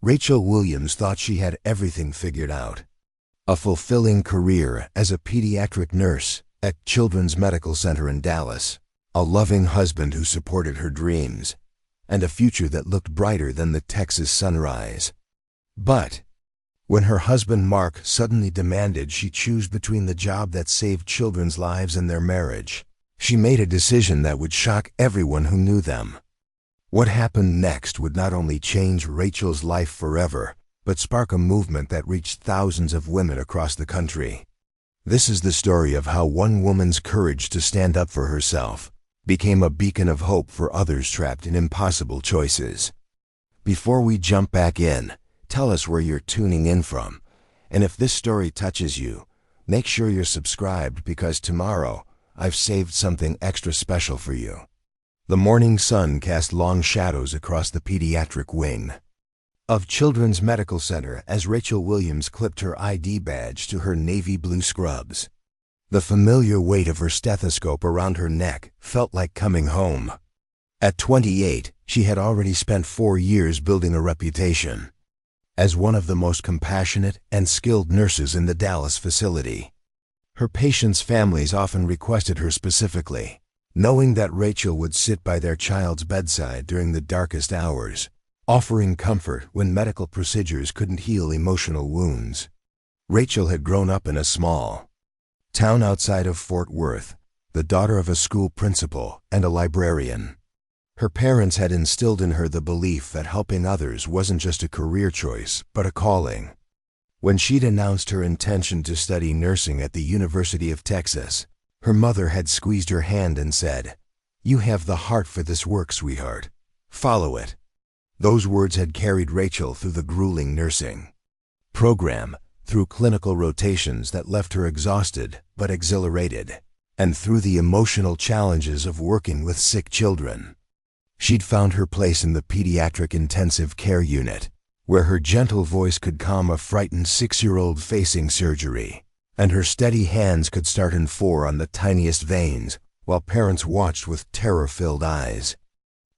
Rachel Williams thought she had everything figured out. A fulfilling career as a pediatric nurse at Children's Medical Center in Dallas, a loving husband who supported her dreams, and a future that looked brighter than the Texas sunrise. But when her husband Mark suddenly demanded she choose between the job that saved children's lives and their marriage, she made a decision that would shock everyone who knew them. What happened next would not only change Rachel's life forever, but spark a movement that reached thousands of women across the country. This is the story of how one woman's courage to stand up for herself became a beacon of hope for others trapped in impossible choices. Before we jump back in, tell us where you're tuning in from, and if this story touches you, make sure you're subscribed because tomorrow I've saved something extra special for you. The morning sun cast long shadows across the pediatric wing of Children's Medical Center as Rachel Williams clipped her ID badge to her navy blue scrubs. The familiar weight of her stethoscope around her neck felt like coming home. At 28, she had already spent 4 years building a reputation as one of the most compassionate and skilled nurses in the Dallas facility. Her patients' families often requested her specifically, knowing that Rachel would sit by their child's bedside during the darkest hours, offering comfort when medical procedures couldn't heal emotional wounds. Rachel had grown up in a small town outside of Fort Worth, the daughter of a school principal and a librarian. Her parents had instilled in her the belief that helping others wasn't just a career choice, but a calling. When she'd announced her intention to study nursing at the University of Texas, her mother had squeezed her hand and said, "You have the heart for this work, sweetheart. Follow it." Those words had carried Rachel through the grueling nursing program, through clinical rotations that left her exhausted but exhilarated, and through the emotional challenges of working with sick children. She'd found her place in the pediatric intensive care unit, where her gentle voice could calm a frightened 6-year-old facing surgery, and her steady hands could start in 4 on the tiniest veins, while parents watched with terror-filled eyes.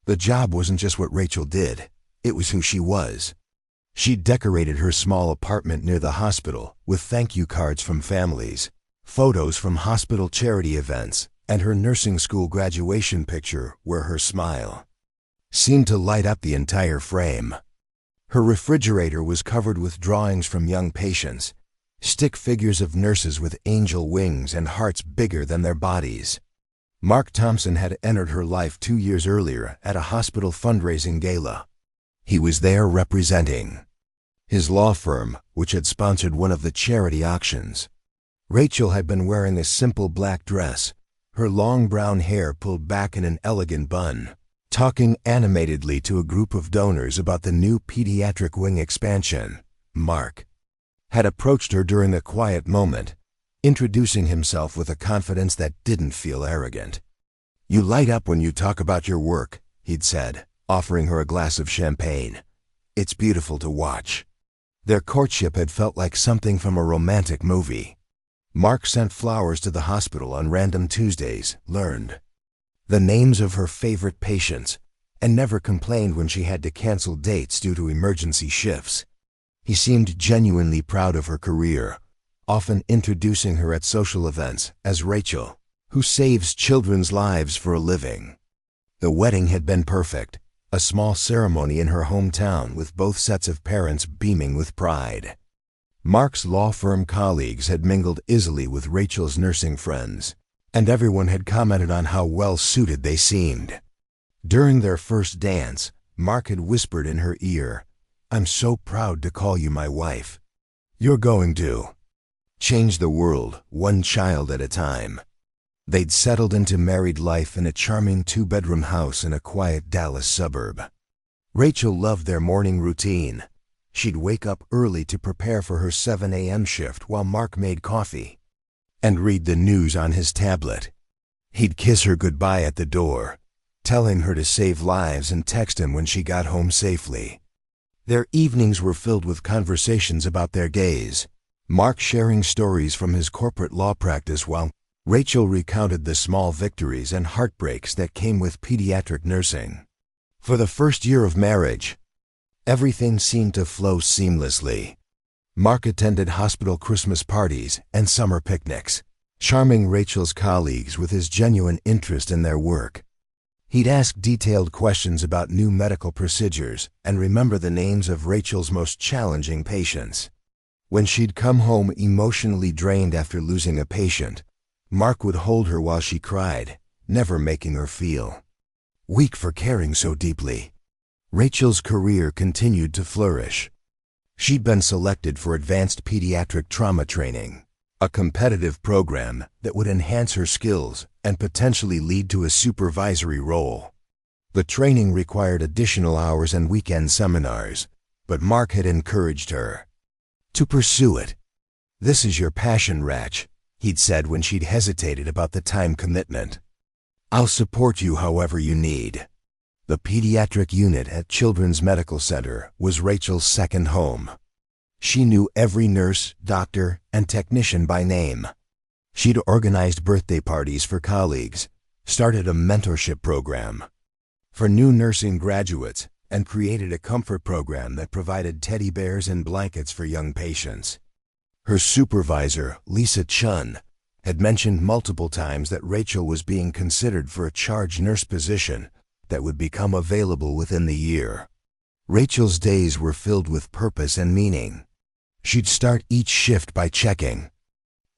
The job wasn't just what Rachel did, it was who she was. She decorated her small apartment near the hospital with thank you cards from families, photos from hospital charity events, and her nursing school graduation picture where her smile seemed to light up the entire frame. Her refrigerator was covered with drawings from young patients, stick figures of nurses with angel wings and hearts bigger than their bodies. Mark Thompson had entered her life 2 years earlier at a hospital fundraising gala. He was there representing his law firm, which had sponsored one of the charity auctions. Rachel had been wearing a simple black dress, her long brown hair pulled back in an elegant bun, talking animatedly to a group of donors about the new pediatric wing expansion. Mark had approached her during the quiet moment, introducing himself with a confidence that didn't feel arrogant. "You light up when you talk about your work," he'd said, offering her a glass of champagne. "It's beautiful to watch." Their courtship had felt like something from a romantic movie. Mark sent flowers to the hospital on random Tuesdays, learned the names of her favorite patients, and never complained when she had to cancel dates due to emergency shifts. He seemed genuinely proud of her career, often introducing her at social events as Rachel, who saves children's lives for a living. The wedding had been perfect, a small ceremony in her hometown with both sets of parents beaming with pride. Mark's law firm colleagues had mingled easily with Rachel's nursing friends, and everyone had commented on how well-suited they seemed. During their first dance, Mark had whispered in her ear, "I'm so proud to call you my wife. You're going to change the world, one child at a time." They'd settled into married life in a charming 2-bedroom house in a quiet Dallas suburb. Rachel loved their morning routine. She'd wake up early to prepare for her 7 a.m. shift while Mark made coffee and read the news on his tablet. He'd kiss her goodbye at the door, telling her to save lives and text him when she got home safely. Their evenings were filled with conversations about their days, Mark sharing stories from his corporate law practice while Rachel recounted the small victories and heartbreaks that came with pediatric nursing. For the first year of marriage, Everything seemed to flow seamlessly. Mark attended hospital Christmas parties and summer picnics, charming Rachel's colleagues with his genuine interest in their work. He'd ask detailed questions about new medical procedures and remember the names of Rachel's most challenging patients. When she'd come home emotionally drained after losing a patient, Mark would hold her while she cried, never making her feel weak for caring so deeply. Rachel's career continued to flourish. She'd been selected for advanced pediatric trauma training, a competitive program that would enhance her skills and potentially lead to a supervisory role. The training required additional hours and weekend seminars, but Mark had encouraged her to pursue it. "This is your passion, Rach," he'd said when she'd hesitated about the time commitment. "I'll support you however you need." The pediatric unit at Children's Medical Center was Rachel's second home. She knew every nurse, doctor, and technician by name. She'd organized birthday parties for colleagues, started a mentorship program for new nursing graduates, and created a comfort program that provided teddy bears and blankets for young patients. Her supervisor, Lisa Chun, had mentioned multiple times that Rachel was being considered for a charge nurse position that would become available within the year. Rachel's days were filled with purpose and meaning. She'd start each shift by checking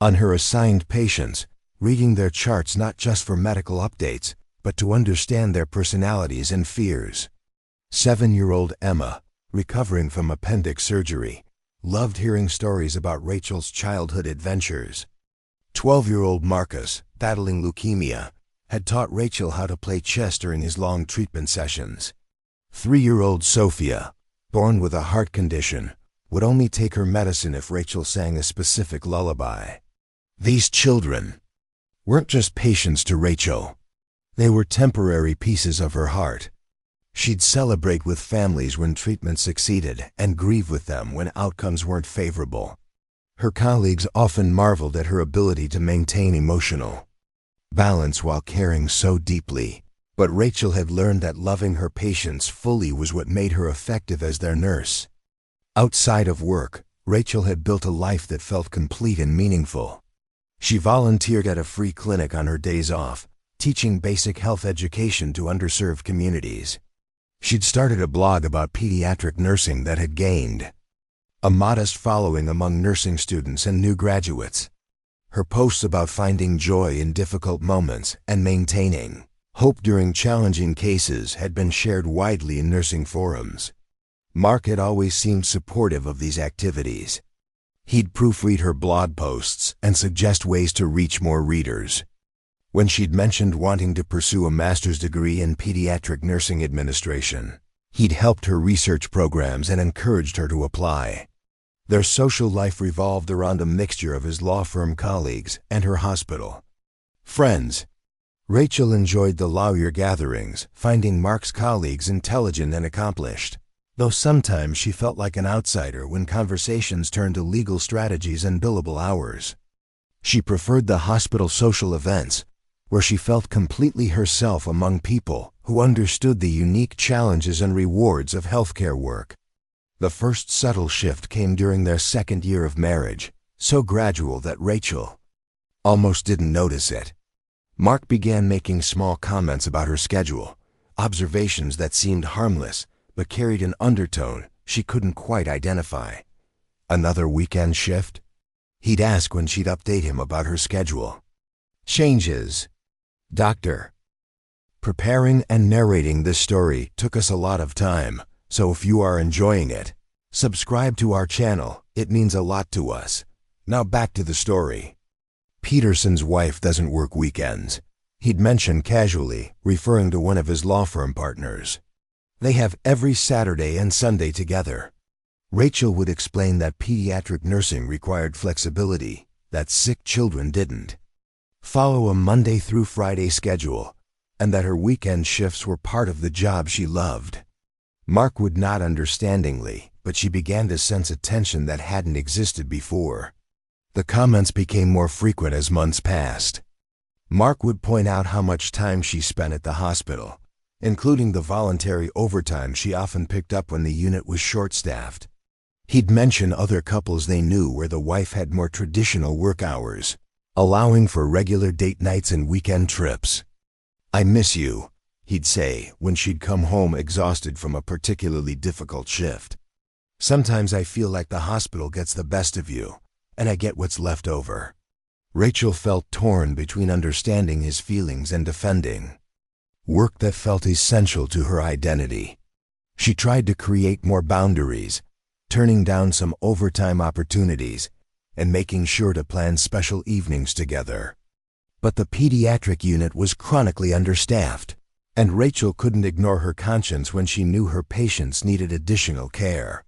on her assigned patients, reading their charts not just for medical updates, but to understand their personalities and fears. 7-year-old Emma, recovering from appendix surgery, loved hearing stories about Rachel's childhood adventures. 12-year-old Marcus, battling leukemia, had taught Rachel how to play chess during his long treatment sessions. 3-year-old Sophia, born with a heart condition, would only take her medicine if Rachel sang a specific lullaby. These children weren't just patients to Rachel. They were temporary pieces of her heart. She'd celebrate with families when treatment succeeded and grieve with them when outcomes weren't favorable. Her colleagues often marveled at her ability to maintain emotional balance while caring so deeply. But Rachel had learned that loving her patients fully was what made her effective as their nurse. Outside of work, Rachel had built a life that felt complete and meaningful. She volunteered at a free clinic on her days off, teaching basic health education to underserved communities. She'd started a blog about pediatric nursing that had gained a modest following among nursing students and new graduates. Her posts about finding joy in difficult moments and maintaining hope during challenging cases had been shared widely in nursing forums. Mark had always seemed supportive of these activities. He'd proofread her blog posts and suggest ways to reach more readers. When she'd mentioned wanting to pursue a master's degree in pediatric nursing administration, he'd helped her research programs and encouraged her to apply. Their social life revolved around a mixture of his law firm colleagues and her hospital friends. Rachel enjoyed the lawyer gatherings, finding Mark's colleagues intelligent and accomplished, though sometimes she felt like an outsider when conversations turned to legal strategies and billable hours. She preferred the hospital social events, where she felt completely herself among people who understood the unique challenges and rewards of healthcare work. The first subtle shift came during their second year of marriage, so gradual that Rachel almost didn't notice it. Mark began making small comments about her schedule, observations that seemed harmless but carried an undertone she couldn't quite identify. "Another weekend shift?" he'd ask when she'd update him about her schedule. "Changes, Doctor." Preparing and narrating this story took us a lot of time, so if you are enjoying it, subscribe to our channel. It means a lot to us. Now back to the story. Peterson's wife doesn't work weekends, he'd mention casually, referring to one of his law firm partners. They have every Saturday and Sunday together. Rachel would explain that pediatric nursing required flexibility, that sick children didn't. Follow a Monday through Friday schedule, and that her weekend shifts were part of the job she loved. Mark would nod understandingly, but she began to sense a tension that hadn't existed before. The comments became more frequent as months passed. Mark would point out how much time she spent at the hospital, including the voluntary overtime she often picked up when the unit was short-staffed. He'd mention other couples they knew where the wife had more traditional work hours, allowing for regular date nights and weekend trips. "I miss you," he'd say when she'd come home exhausted from a particularly difficult shift. "Sometimes I feel like the hospital gets the best of you, and I get what's left over." Rachel felt torn between understanding his feelings and defending work that felt essential to her identity. She tried to create more boundaries, turning down some overtime opportunities and making sure to plan special evenings together. But the pediatric unit was chronically understaffed, and Rachel couldn't ignore her conscience when she knew her patients needed additional care.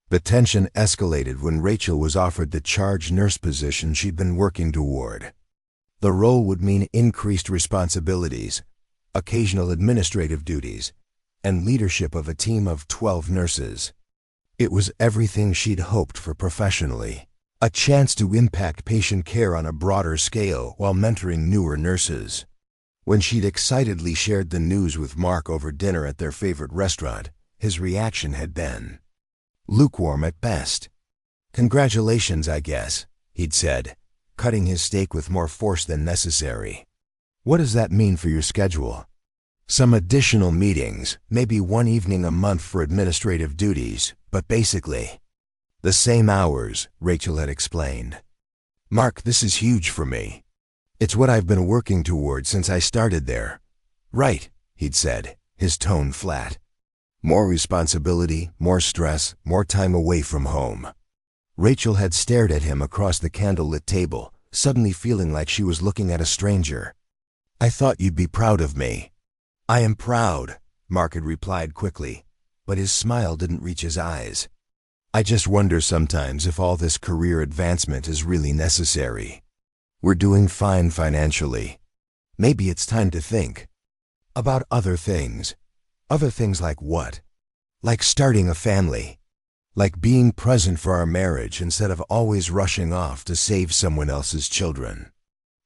The tension escalated when Rachel was offered the charge nurse position she'd been working toward. The role would mean increased responsibilities, occasional administrative duties, and leadership of a team of 12 nurses. It was everything she'd hoped for professionally, a chance to impact patient care on a broader scale while mentoring newer nurses. When she'd excitedly shared the news with Mark over dinner at their favorite restaurant, his reaction had been lukewarm at best. "Congratulations, I guess," he'd said, cutting his steak with more force than necessary. "What does that mean for your schedule?" "Some additional meetings, maybe one evening a month for administrative duties, but basically the same hours," Rachel had explained. "Mark, this is huge for me. It's what I've been working toward since I started there." "Right," he'd said, his tone flat. "More responsibility, more stress, more time away from home." Rachel had stared at him across the candlelit table, suddenly feeling like she was looking at a stranger. "I thought you'd be proud of me." "I am proud," Mark had replied quickly, but his smile didn't reach his eyes. "I just wonder sometimes if all this career advancement is really necessary. We're doing fine financially. Maybe it's time to think about other things." "Other things like what?" "Like starting a family. Like being present for our marriage instead of always rushing off to save someone else's children."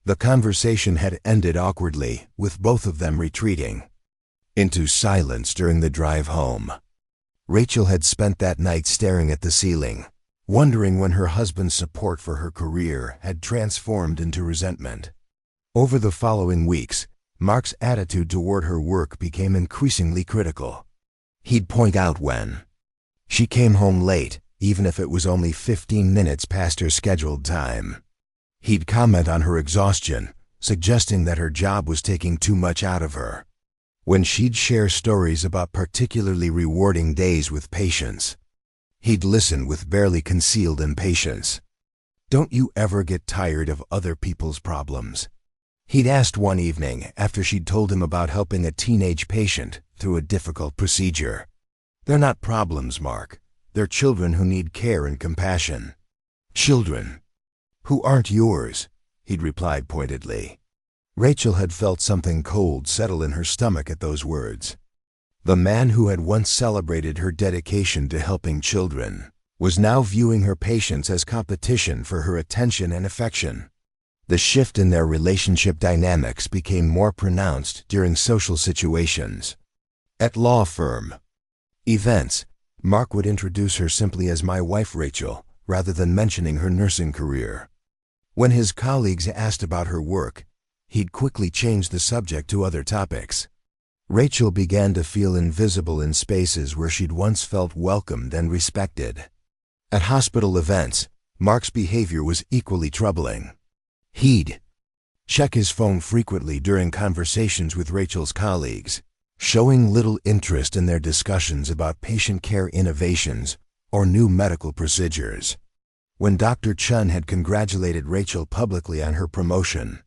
The conversation had ended awkwardly, with both of them retreating into silence during the drive home. Rachel had spent that night staring at the ceiling, wondering when her husband's support for her career had transformed into resentment. Over the following weeks, Mark's attitude toward her work became increasingly critical. He'd point out when she came home late, even if it was only 15 minutes past her scheduled time. He'd comment on her exhaustion, suggesting that her job was taking too much out of her. When she'd share stories about particularly rewarding days with patients, he'd listen with barely concealed impatience. "Don't you ever get tired of other people's problems?" he'd asked one evening after she'd told him about helping a teenage patient through a difficult procedure. "They're not problems, Mark. They're children who need care and compassion." "Children who aren't yours," he'd replied pointedly. Rachel had felt something cold settle in her stomach at those words. The man who had once celebrated her dedication to helping children was now viewing her patients as competition for her attention and affection. The shift in their relationship dynamics became more pronounced during social situations. At law firm events, Mark would introduce her simply as "my wife Rachel," rather than mentioning her nursing career. When his colleagues asked about her work, he'd quickly change the subject to other topics. Rachel began to feel invisible in spaces where she'd once felt welcomed and respected. At hospital events, Mark's behavior was equally troubling. He'd check his phone frequently during conversations with Rachel's colleagues, showing little interest in their discussions about patient care innovations or new medical procedures. When Dr. Chun had congratulated Rachel publicly on her promotion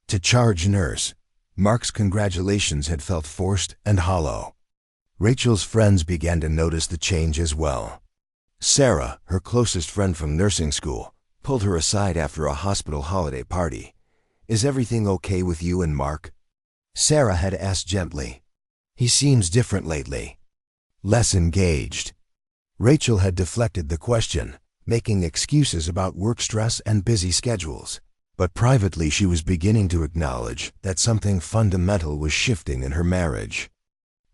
to charge nurse, Mark's congratulations had felt forced and hollow. Rachel's friends began to notice the change as well. Sarah, her closest friend from nursing school, pulled her aside after a hospital holiday party. "Is everything okay with you and Mark?" Sarah had asked gently. "He seems different lately. Less engaged." Rachel had deflected the question, making excuses about work stress and busy schedules. But privately she was beginning to acknowledge that something fundamental was shifting in her marriage.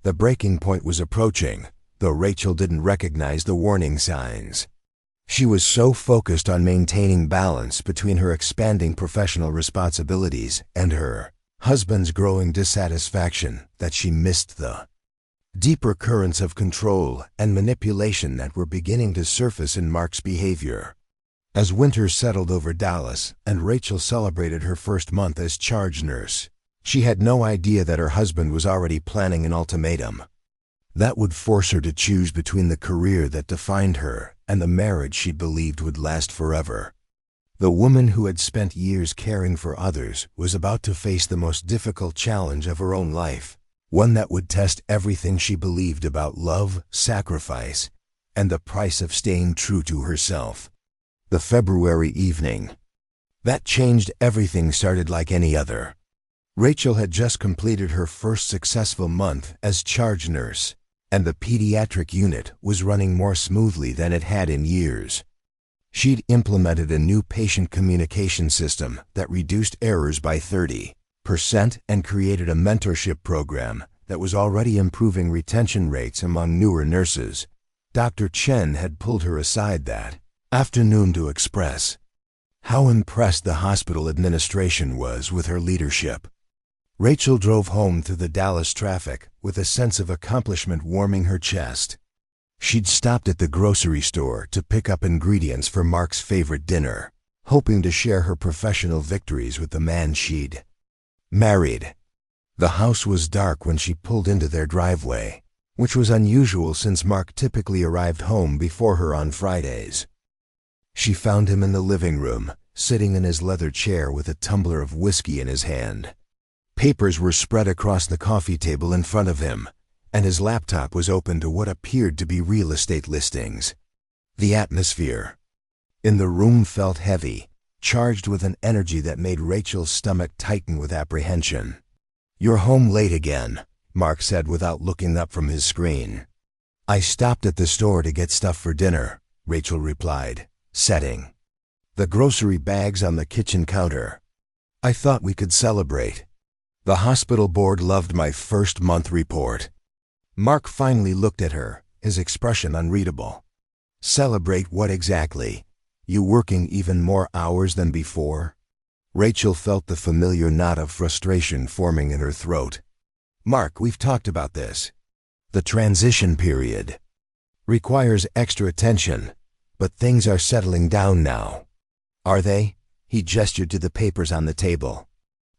The breaking point was approaching, though Rachel didn't recognize the warning signs. She was so focused on maintaining balance between her expanding professional responsibilities and her husband's growing dissatisfaction that she missed the deeper currents of control and manipulation that were beginning to surface in Mark's behavior. As winter settled over Dallas and Rachel celebrated her first month as charge nurse, she had no idea that her husband was already planning an ultimatum that would force her to choose between the career that defined her and the marriage she believed would last forever. The woman who had spent years caring for others was about to face the most difficult challenge of her own life, one that would test everything she believed about love, sacrifice, and the price of staying true to herself. The February evening that changed everything started like any other. Rachel had just completed her first successful month as charge nurse, and the pediatric unit was running more smoothly than it had in years. She'd implemented a new patient communication system that reduced errors by 30% and created a mentorship program that was already improving retention rates among newer nurses. Dr. Chen had pulled her aside that afternoon to express how impressed the hospital administration was with her leadership. Rachel drove home through the Dallas traffic with a sense of accomplishment warming her chest. She'd stopped at the grocery store to pick up ingredients for Mark's favorite dinner, hoping to share her professional victories with the man she'd married. The house was dark when she pulled into their driveway, which was unusual since Mark typically arrived home before her on Fridays. She found him in the living room, sitting in his leather chair with a tumbler of whiskey in his hand. Papers were spread across the coffee table in front of him, and his laptop was open to what appeared to be real estate listings. The atmosphere in the room felt heavy, charged with an energy that made Rachel's stomach tighten with apprehension. "You're home late again," Mark said without looking up from his screen. "I stopped at the store to get stuff for dinner," Rachel replied, setting the grocery bags on the kitchen counter. "I thought we could celebrate. The hospital board loved my first month report." Mark finally looked at her, his expression unreadable. "Celebrate what exactly? You working even more hours than before?" Rachel felt the familiar knot of frustration forming in her throat. "Mark, we've talked about this. The transition period requires extra attention, but things are settling down now." "Are they?" He gestured to the papers on the table.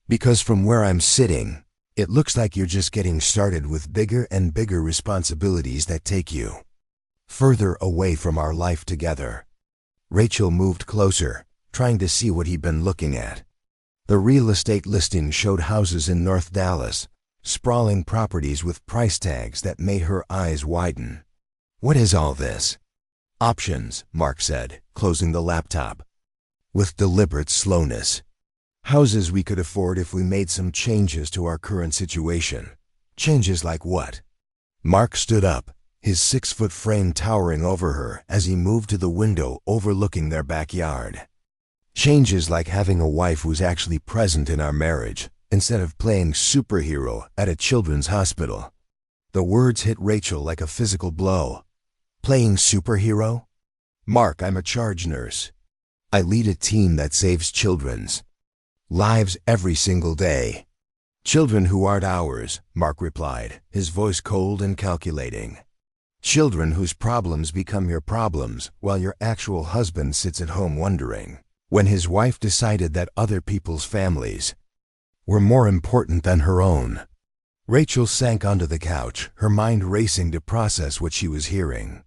"Because from where I'm sitting, it looks like you're just getting started with bigger and bigger responsibilities that take you further away from our life together." Rachel moved closer, trying to see what he'd been looking at. The real estate listing showed houses in North Dallas, sprawling properties with price tags that made her eyes widen. "What is all this?" "Options," Mark said, closing the laptop with deliberate slowness. "Houses we could afford if we made some changes to our current situation." "Changes like what?" Mark stood up, his 6-foot frame towering over her as he moved to the window overlooking their backyard. "Changes like having a wife who's actually present in our marriage, instead of playing superhero at a children's hospital." The words hit Rachel like a physical blow. "Playing superhero?" "Mark, I'm a charge nurse. I lead a team that saves children's lives every single day." "Children who aren't ours," Mark replied, his voice cold and calculating. "Children whose problems become your problems while your actual husband sits at home wondering when his wife decided that other people's families were more important than her own." Rachel sank onto the couch, her mind racing to process what she was hearing.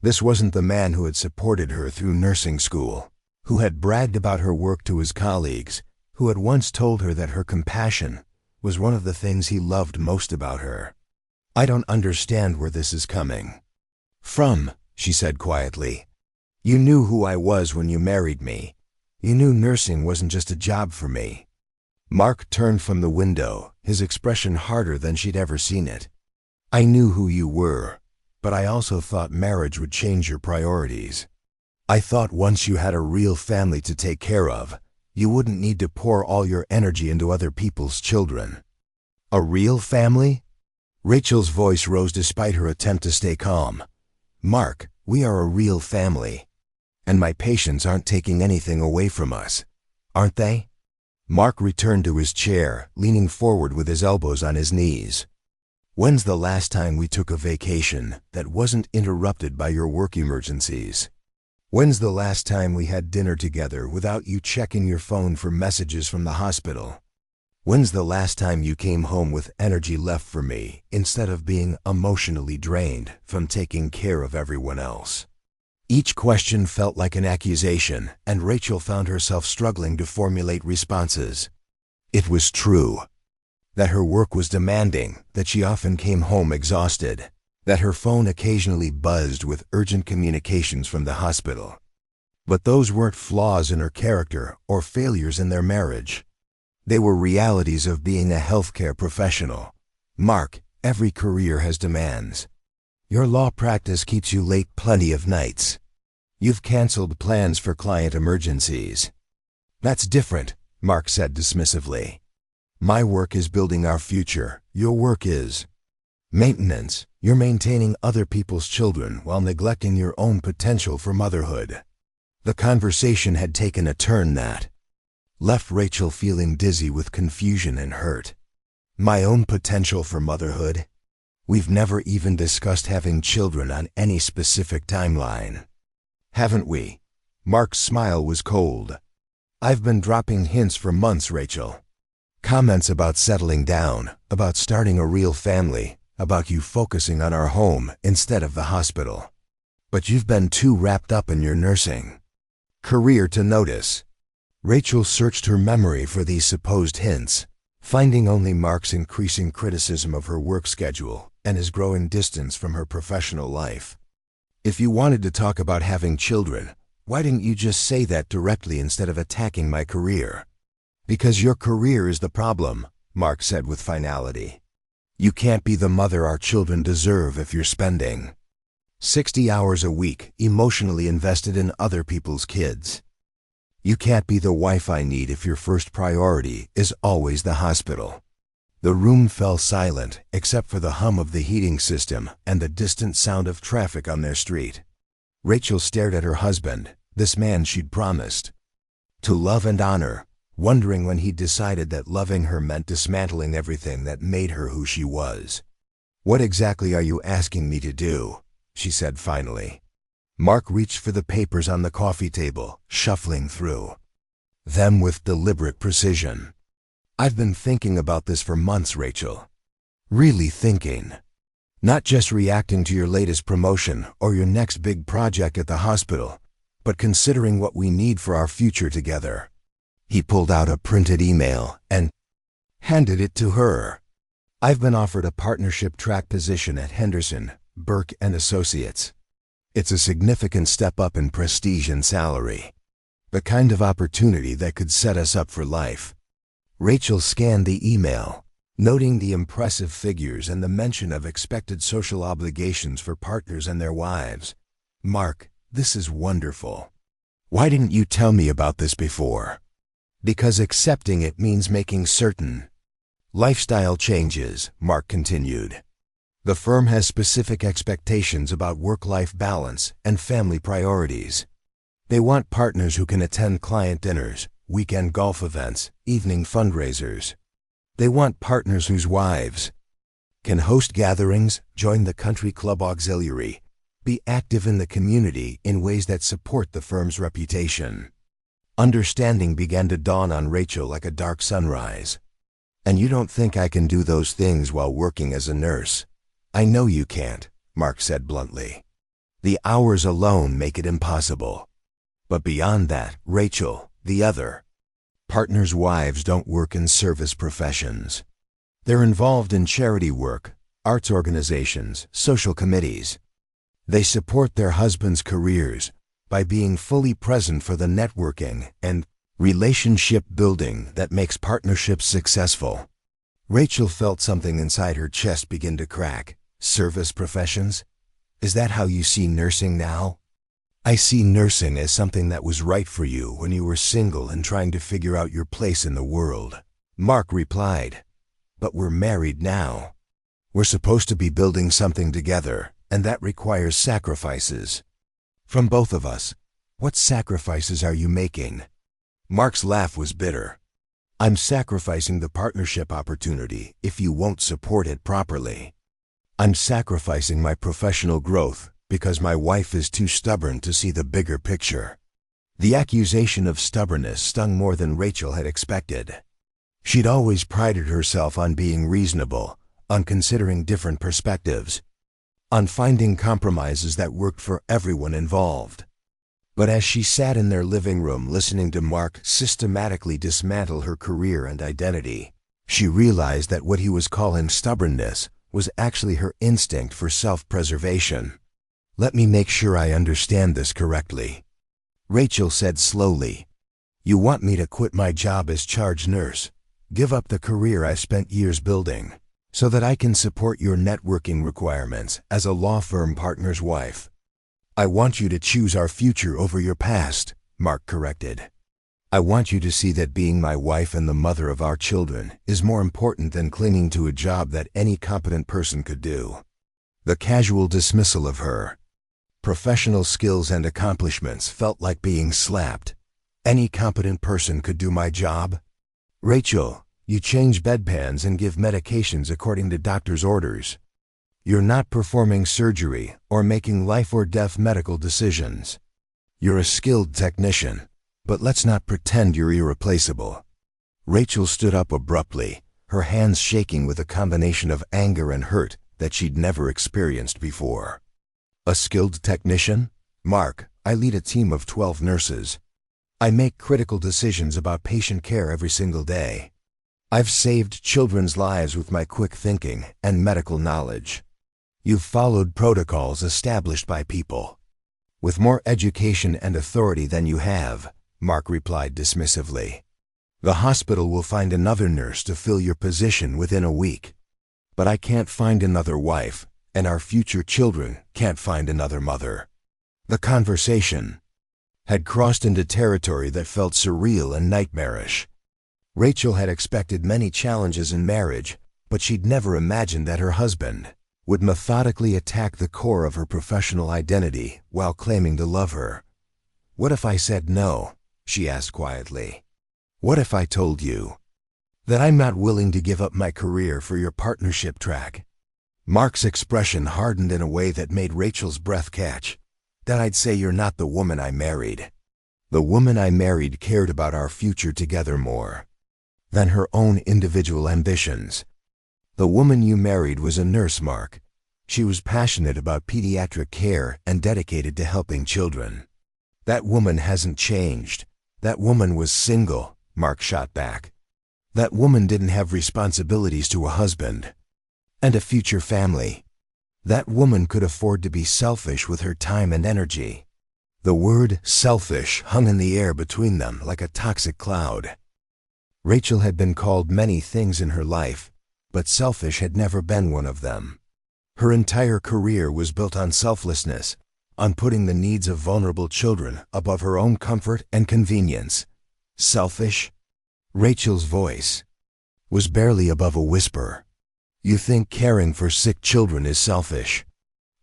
This wasn't the man who had supported her through nursing school, who had bragged about her work to his colleagues, who had once told her that her compassion was one of the things he loved most about her. "I don't understand where this is coming from," she said quietly. "You knew who I was when you married me. You knew nursing wasn't just a job for me." Mark turned from the window, his expression harder than she'd ever seen it. "I knew who you were, but I also thought marriage would change your priorities. I thought once you had a real family to take care of, you wouldn't need to pour all your energy into other people's children." "A real family?" Rachel's voice rose despite her attempt to stay calm. "Mark, we are a real family. And my patients aren't taking anything away from us, aren't they?" Mark returned to his chair, leaning forward with his elbows on his knees. "When's the last time we took a vacation that wasn't interrupted by your work emergencies? When's the last time we had dinner together without you checking your phone for messages from the hospital? When's the last time you came home with energy left for me instead of being emotionally drained from taking care of everyone else?" Each question felt like an accusation, and Rachel found herself struggling to formulate responses. It was true that her work was demanding, that she often came home exhausted, that her phone occasionally buzzed with urgent communications from the hospital. But those weren't flaws in her character or failures in their marriage. They were realities of being a healthcare professional. "Mark, every career has demands. Your law practice keeps you late plenty of nights. You've canceled plans for client emergencies." "That's different," Mark said dismissively. "My work is building our future. Your work is maintenance. You're maintaining other people's children while neglecting your own potential for motherhood." The conversation had taken a turn that left Rachel feeling dizzy with confusion and hurt. My own potential for motherhood? We've never even discussed having children on any specific timeline, haven't we? Mark's smile was cold. "I've been dropping hints for months, Rachel. Comments about settling down, about starting a real family, about you focusing on our home instead of the hospital. But you've been too wrapped up in your nursing career to notice." Rachel searched her memory for these supposed hints, finding only Mark's increasing criticism of her work schedule and his growing distance from her professional life. "If you wanted to talk about having children, why didn't you just say that directly instead of attacking my career?" "Because your career is the problem," Mark said with finality. "You can't be the mother our children deserve if you're spending 60 hours a week emotionally invested in other people's kids. You can't be the wife I need if your first priority is always the hospital." The room fell silent except for the hum of the heating system and the distant sound of traffic on their street. Rachel stared at her husband, this man she'd promised to love and honor, wondering when he'd decided that loving her meant dismantling everything that made her who she was. "What exactly are you asking me to do?" she said finally. Mark reached for the papers on the coffee table, shuffling through them with deliberate precision. "I've been thinking about this for months, Rachel. Really thinking. Not just reacting to your latest promotion or your next big project at the hospital, but considering what we need for our future together." He pulled out a printed email and handed it to her. "I've been offered a partnership track position at Henderson, Burke and Associates. It's a significant step up in prestige and salary. The kind of opportunity that could set us up for life." Rachel scanned the email, noting the impressive figures and the mention of expected social obligations for partners and their wives. "Mark, this is wonderful. Why didn't you tell me about this before?" "Because accepting it means making certain lifestyle changes," Mark continued. "The firm has specific expectations about work-life balance and family priorities. They want partners who can attend client dinners, weekend golf events, evening fundraisers. They want partners whose wives can host gatherings, join the country club auxiliary, be active in the community in ways that support the firm's reputation." Understanding began to dawn on Rachel like a dark sunrise. "And you don't think I can do those things while working as a nurse?" "I know you can't," Mark said bluntly. "The hours alone make it impossible. But beyond that, Rachel, the other partners' wives don't work in service professions. They're involved in charity work, arts organizations, social committees. They support their husbands' careers by being fully present for the networking and relationship building that makes partnerships successful." Rachel felt something inside her chest begin to crack. "Service professions? Is that how you see nursing now?" "I see nursing as something that was right for you when you were single and trying to figure out your place in the world," Mark replied. "But we're married now. We're supposed to be building something together, and that requires sacrifices. From both of us. What sacrifices are you making? Mark's laugh was bitter. I'm sacrificing the partnership opportunity if you won't support it properly. I'm sacrificing my professional growth because my wife is too stubborn to see the bigger picture. The accusation of stubbornness stung more than Rachel had expected. She'd always prided herself on being reasonable, on considering different perspectives, on finding compromises that worked for everyone involved. But as she sat in their living room listening to Mark systematically dismantle her career and identity, she realized that what he was calling stubbornness was actually her instinct for self-preservation. Let me make sure I understand this correctly, Rachel said slowly. You want me to quit my job as charge nurse, give up the career I spent years building, so that I can support your networking requirements as a law firm partner's wife. I want you to choose our future over your past, Mark corrected. I want you to see that being my wife and the mother of our children is more important than clinging to a job that any competent person could do. The casual dismissal of her professional skills and accomplishments felt like being slapped. Any competent person could do my job? Rachel, you change bedpans and give medications according to doctor's orders. You're not performing surgery or making life or death medical decisions. You're a skilled technician, but let's not pretend you're irreplaceable. Rachel stood up abruptly, her hands shaking with a combination of anger and hurt that she'd never experienced before. A skilled technician? Mark, I lead a team of 12 nurses. I make critical decisions about patient care every single day. I've saved children's lives with my quick thinking and medical knowledge. You've followed protocols established by people with more education and authority than you have, Mark replied dismissively. The hospital will find another nurse to fill your position within a week. But I can't find another wife, and our future children can't find another mother. The conversation had crossed into territory that felt surreal and nightmarish. Rachel had expected many challenges in marriage, but she'd never imagined that her husband would methodically attack the core of her professional identity while claiming to love her. What if I said no? She asked quietly. What if I told you that I'm not willing to give up my career for your partnership track? Mark's expression hardened in a way that made Rachel's breath catch. Then I'd say you're not the woman I married. The woman I married cared about our future together more than her own individual ambitions. The woman you married was a nurse, Mark. She was passionate about pediatric care and dedicated to helping children. That woman hasn't changed. That woman was single, Mark shot back. That woman didn't have responsibilities to a husband and a future family. That woman could afford to be selfish with her time and energy. The word selfish hung in the air between them like a toxic cloud. Rachel had been called many things in her life, but selfish had never been one of them. Her entire career was built on selflessness, on putting the needs of vulnerable children above her own comfort and convenience. Selfish? Rachel's voice was barely above a whisper. You think caring for sick children is selfish?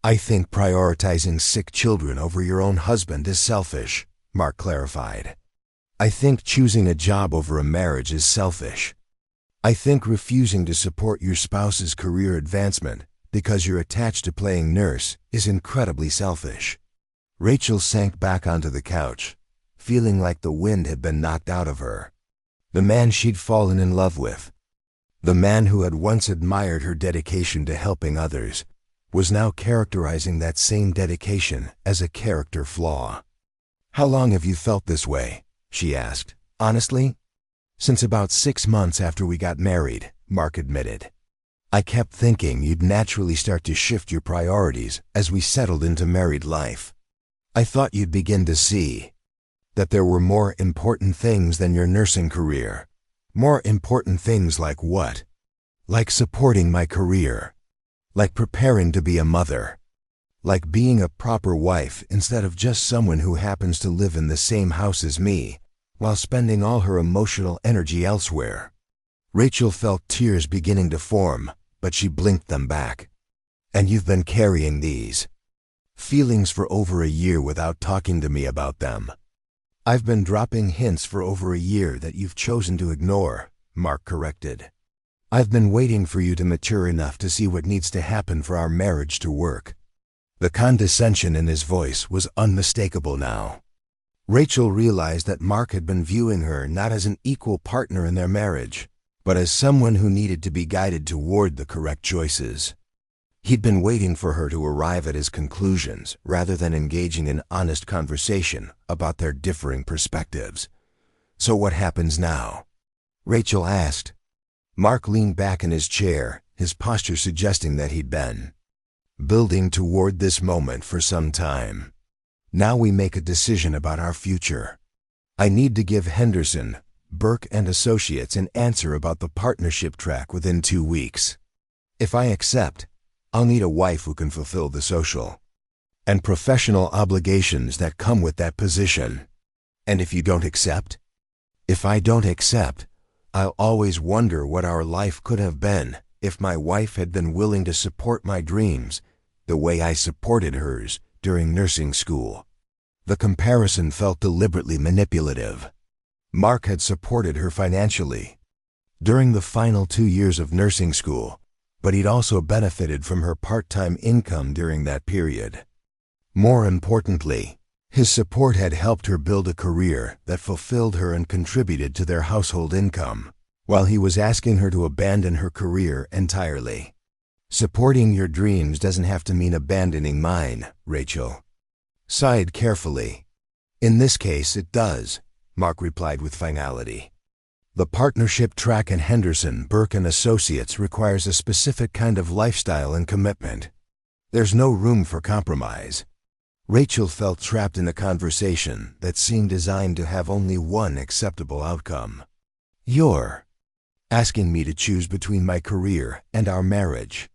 I think prioritizing sick children over your own husband is selfish, Mark clarified. I think choosing a job over a marriage is selfish. I think refusing to support your spouse's career advancement because you're attached to playing nurse is incredibly selfish. Rachel sank back onto the couch, feeling like the wind had been knocked out of her. The man she'd fallen in love with, the man who had once admired her dedication to helping others, was now characterizing that same dedication as a character flaw. How long have you felt this way? She asked. Honestly? Since about 6 months after we got married, Mark admitted. I kept thinking you'd naturally start to shift your priorities as we settled into married life. I thought you'd begin to see that there were more important things than your nursing career. More important things like what? Like supporting my career. Like preparing to be a mother. Like being a proper wife instead of just someone who happens to live in the same house as me, while spending all her emotional energy elsewhere. Rachel felt tears beginning to form, but she blinked them back. "And you've been carrying these feelings for over a year without talking to me about them." "I've been dropping hints for over a year that you've chosen to ignore," Mark corrected. "I've been waiting for you to mature enough to see what needs to happen for our marriage to work." The condescension in his voice was unmistakable now. Rachel realized that Mark had been viewing her not as an equal partner in their marriage, but as someone who needed to be guided toward the correct choices. He'd been waiting for her to arrive at his conclusions rather than engaging in honest conversation about their differing perspectives. "So what happens now?" Rachel asked. Mark leaned back in his chair, his posture suggesting that he'd been building toward this moment for some time. "Now we make a decision about our future. I need to give Henderson, Burke and Associates an answer about the partnership track within 2 weeks. If I accept, I'll need a wife who can fulfill the social and professional obligations that come with that position. And if you don't accept?" "If I don't accept, I'll always wonder what our life could have been if my wife had been willing to support my dreams the way I supported hers during nursing school." The comparison felt deliberately manipulative. Mark had supported her financially during the final 2 years of nursing school, but he'd also benefited from her part-time income during that period. More importantly, his support had helped her build a career that fulfilled her and contributed to their household income, while he was asking her to abandon her career entirely. "Supporting your dreams doesn't have to mean abandoning mine," Rachel sighed carefully. "In this case, it does," Mark replied with finality. "The partnership track in Henderson, Burke and Associates requires a specific kind of lifestyle and commitment. There's no room for compromise." Rachel felt trapped in a conversation that seemed designed to have only one acceptable outcome. "You're asking me to choose between my career and our marriage."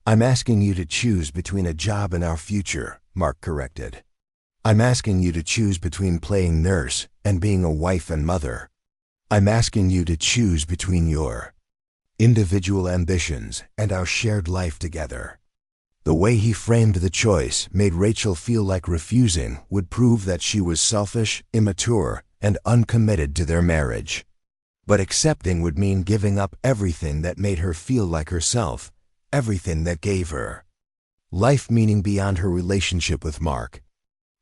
"I'm asking you to choose between a job and our future," Mark corrected. "I'm asking you to choose between playing nurse and being a wife and mother. I'm asking you to choose between your individual ambitions and our shared life together." The way he framed the choice made Rachel feel like refusing would prove that she was selfish, immature, and uncommitted to their marriage. But accepting would mean giving up everything that made her feel like herself, everything that gave her life meaning beyond her relationship with Mark.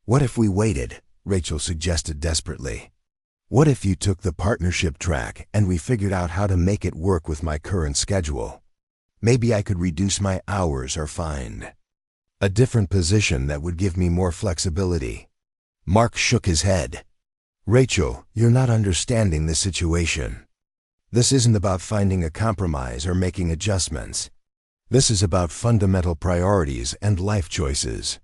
"What if we waited?" Rachel suggested desperately. "What if you took the partnership track and we figured out how to make it work with my current schedule? Maybe I could reduce my hours or find a different position that would give me more flexibility." Mark shook his head. "Rachel, you're not understanding the situation. This isn't about finding a compromise or making adjustments. This is about fundamental priorities and life choices.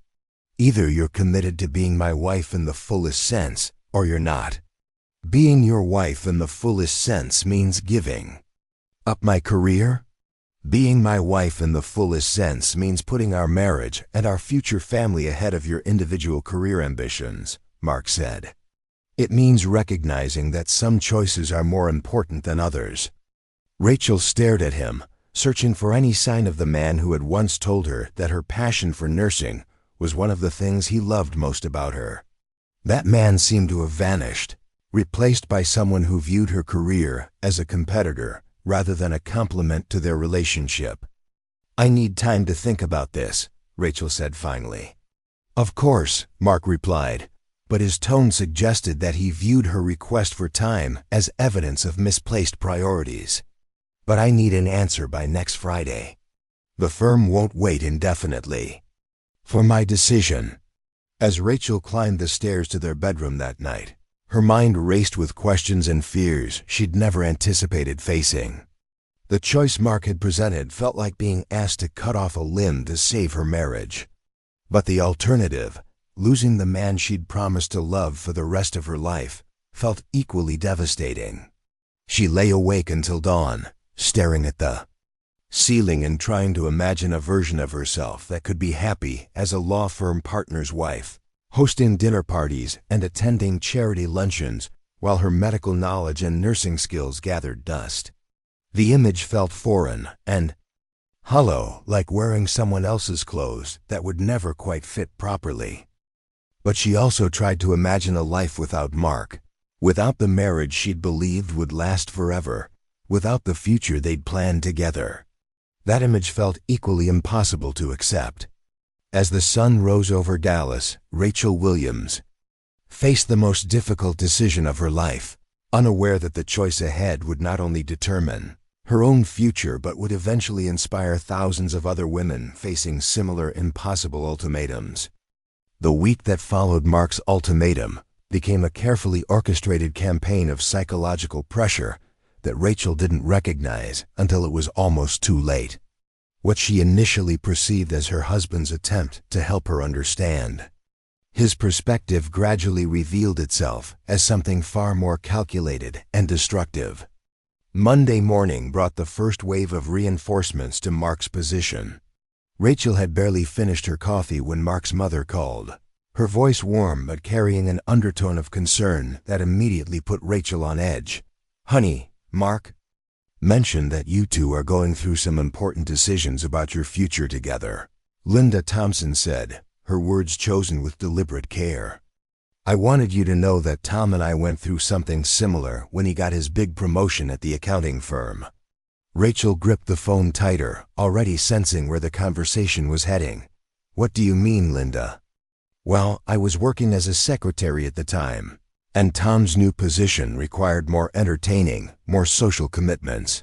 Either you're committed to being my wife in the fullest sense, or you're not. Being your wife in the fullest sense means giving up my career. Being my wife in the fullest sense means putting our marriage and our future family ahead of your individual career ambitions," Mark said. "It means recognizing that some choices are more important than others." Rachel stared at him, searching for any sign of the man who had once told her that her passion for nursing was one of the things he loved most about her. That man seemed to have vanished, replaced by someone who viewed her career as a competitor rather than a complement to their relationship. "I need time to think about this," Rachel said finally. "Of course," Mark replied, but his tone suggested that he viewed her request for time as evidence of misplaced priorities. "But I need an answer by next Friday. The firm won't wait indefinitely for my decision." As Rachel climbed the stairs to their bedroom that night, her mind raced with questions and fears she'd never anticipated facing. The choice Mark had presented felt like being asked to cut off a limb to save her marriage. But the alternative, losing the man she'd promised to love for the rest of her life, felt equally devastating. She lay awake until dawn, staring at the ceiling and trying to imagine a version of herself that could be happy as a law firm partner's wife, hosting dinner parties and attending charity luncheons while her medical knowledge and nursing skills gathered dust. The image felt foreign and hollow, like wearing someone else's clothes that would never quite fit properly. But she also tried to imagine a life without Mark, without the marriage she'd believed would last forever, without the future they'd planned together. That image felt equally impossible to accept. As the sun rose over Dallas, Rachel Williams faced the most difficult decision of her life, unaware that the choice ahead would not only determine her own future but would eventually inspire thousands of other women facing similar impossible ultimatums. The week that followed Mark's ultimatum became a carefully orchestrated campaign of psychological pressure that Rachel didn't recognize until it was almost too late. What she initially perceived as her husband's attempt to help her understand his perspective gradually revealed itself as something far more calculated and destructive. Monday morning brought the first wave of reinforcements to Mark's position. Rachel had barely finished her coffee when Mark's mother called, her voice warm but carrying an undertone of concern that immediately put Rachel on edge. "Honey, Mark mentioned that you two are going through some important decisions about your future together," Linda Thompson said, her words chosen with deliberate care. "I wanted you to know that Tom and I went through something similar when he got his big promotion at the accounting firm." Rachel gripped the phone tighter, already sensing where the conversation was heading. "What do you mean, Linda?" "Well, I was working as a secretary at the time, and Tom's new position required more entertaining, more social commitments.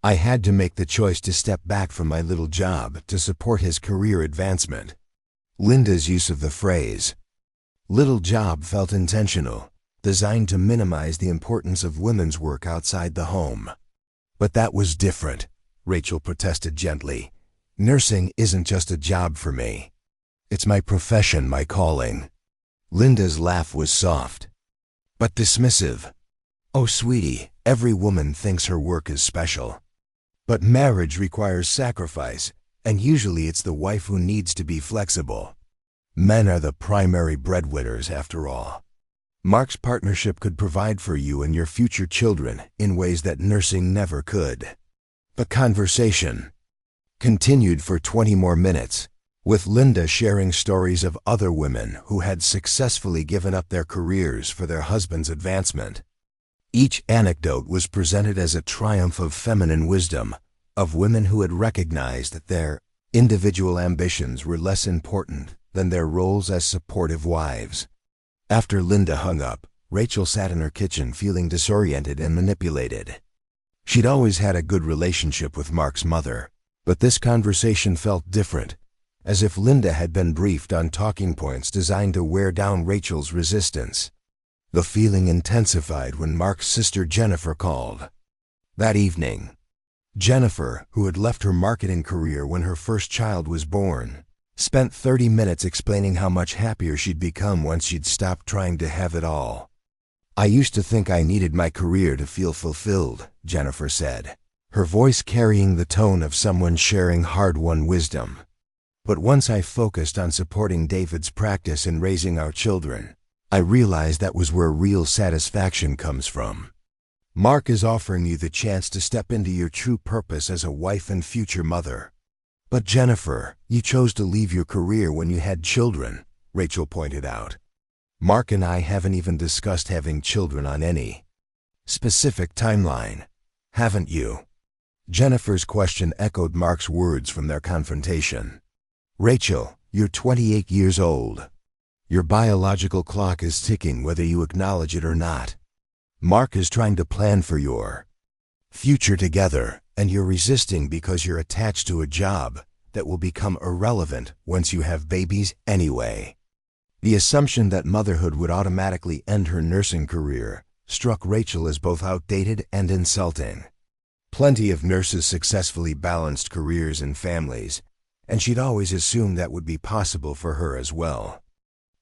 I had to make the choice to step back from my little job to support his career advancement." Linda's use of the phrase "little job" felt intentional, designed to minimize the importance of women's work outside the home. "But that was different," Rachel protested gently. "Nursing isn't just a job for me. It's my profession, my calling." Linda's laugh was soft, but dismissive. "Oh, sweetie, every woman thinks her work is special. But marriage requires sacrifice, and usually it's the wife who needs to be flexible. Men are the primary breadwinners, after all. Mark's partnership could provide for you and your future children in ways that nursing never could." The conversation continued for 20 more minutes, with Linda sharing stories of other women who had successfully given up their careers for their husband's advancement. Each anecdote was presented as a triumph of feminine wisdom, of women who had recognized that their individual ambitions were less important than their roles as supportive wives. After Linda hung up, Rachel sat in her kitchen feeling disoriented and manipulated. She'd always had a good relationship with Mark's mother, but this conversation felt different, as if Linda had been briefed on talking points designed to wear down Rachel's resistance. The feeling intensified when Mark's sister Jennifer called. That evening, Jennifer, who had left her marketing career when her first child was born, spent 30 minutes explaining how much happier she'd become once she'd stopped trying to have it all. "I used to think I needed my career to feel fulfilled," Jennifer said, her voice carrying the tone of someone sharing hard-won wisdom. "But once I focused on supporting David's practice and raising our children, I realized that was where real satisfaction comes from. Mark is offering you the chance to step into your true purpose as a wife and future mother." "But Jennifer, you chose to leave your career when you had children," Rachel pointed out. "Mark and I haven't even discussed having children on any specific timeline. Haven't you?" Jennifer's question echoed Mark's words from their confrontation. "Rachel, you're 28 years old. Your biological clock is ticking whether you acknowledge it or not. Mark is trying to plan for your future together, and you're resisting because you're attached to a job that will become irrelevant once you have babies anyway." The assumption that motherhood would automatically end her nursing career struck Rachel as both outdated and insulting. Plenty of nurses successfully balanced careers and families, and she'd always assumed that would be possible for her as well.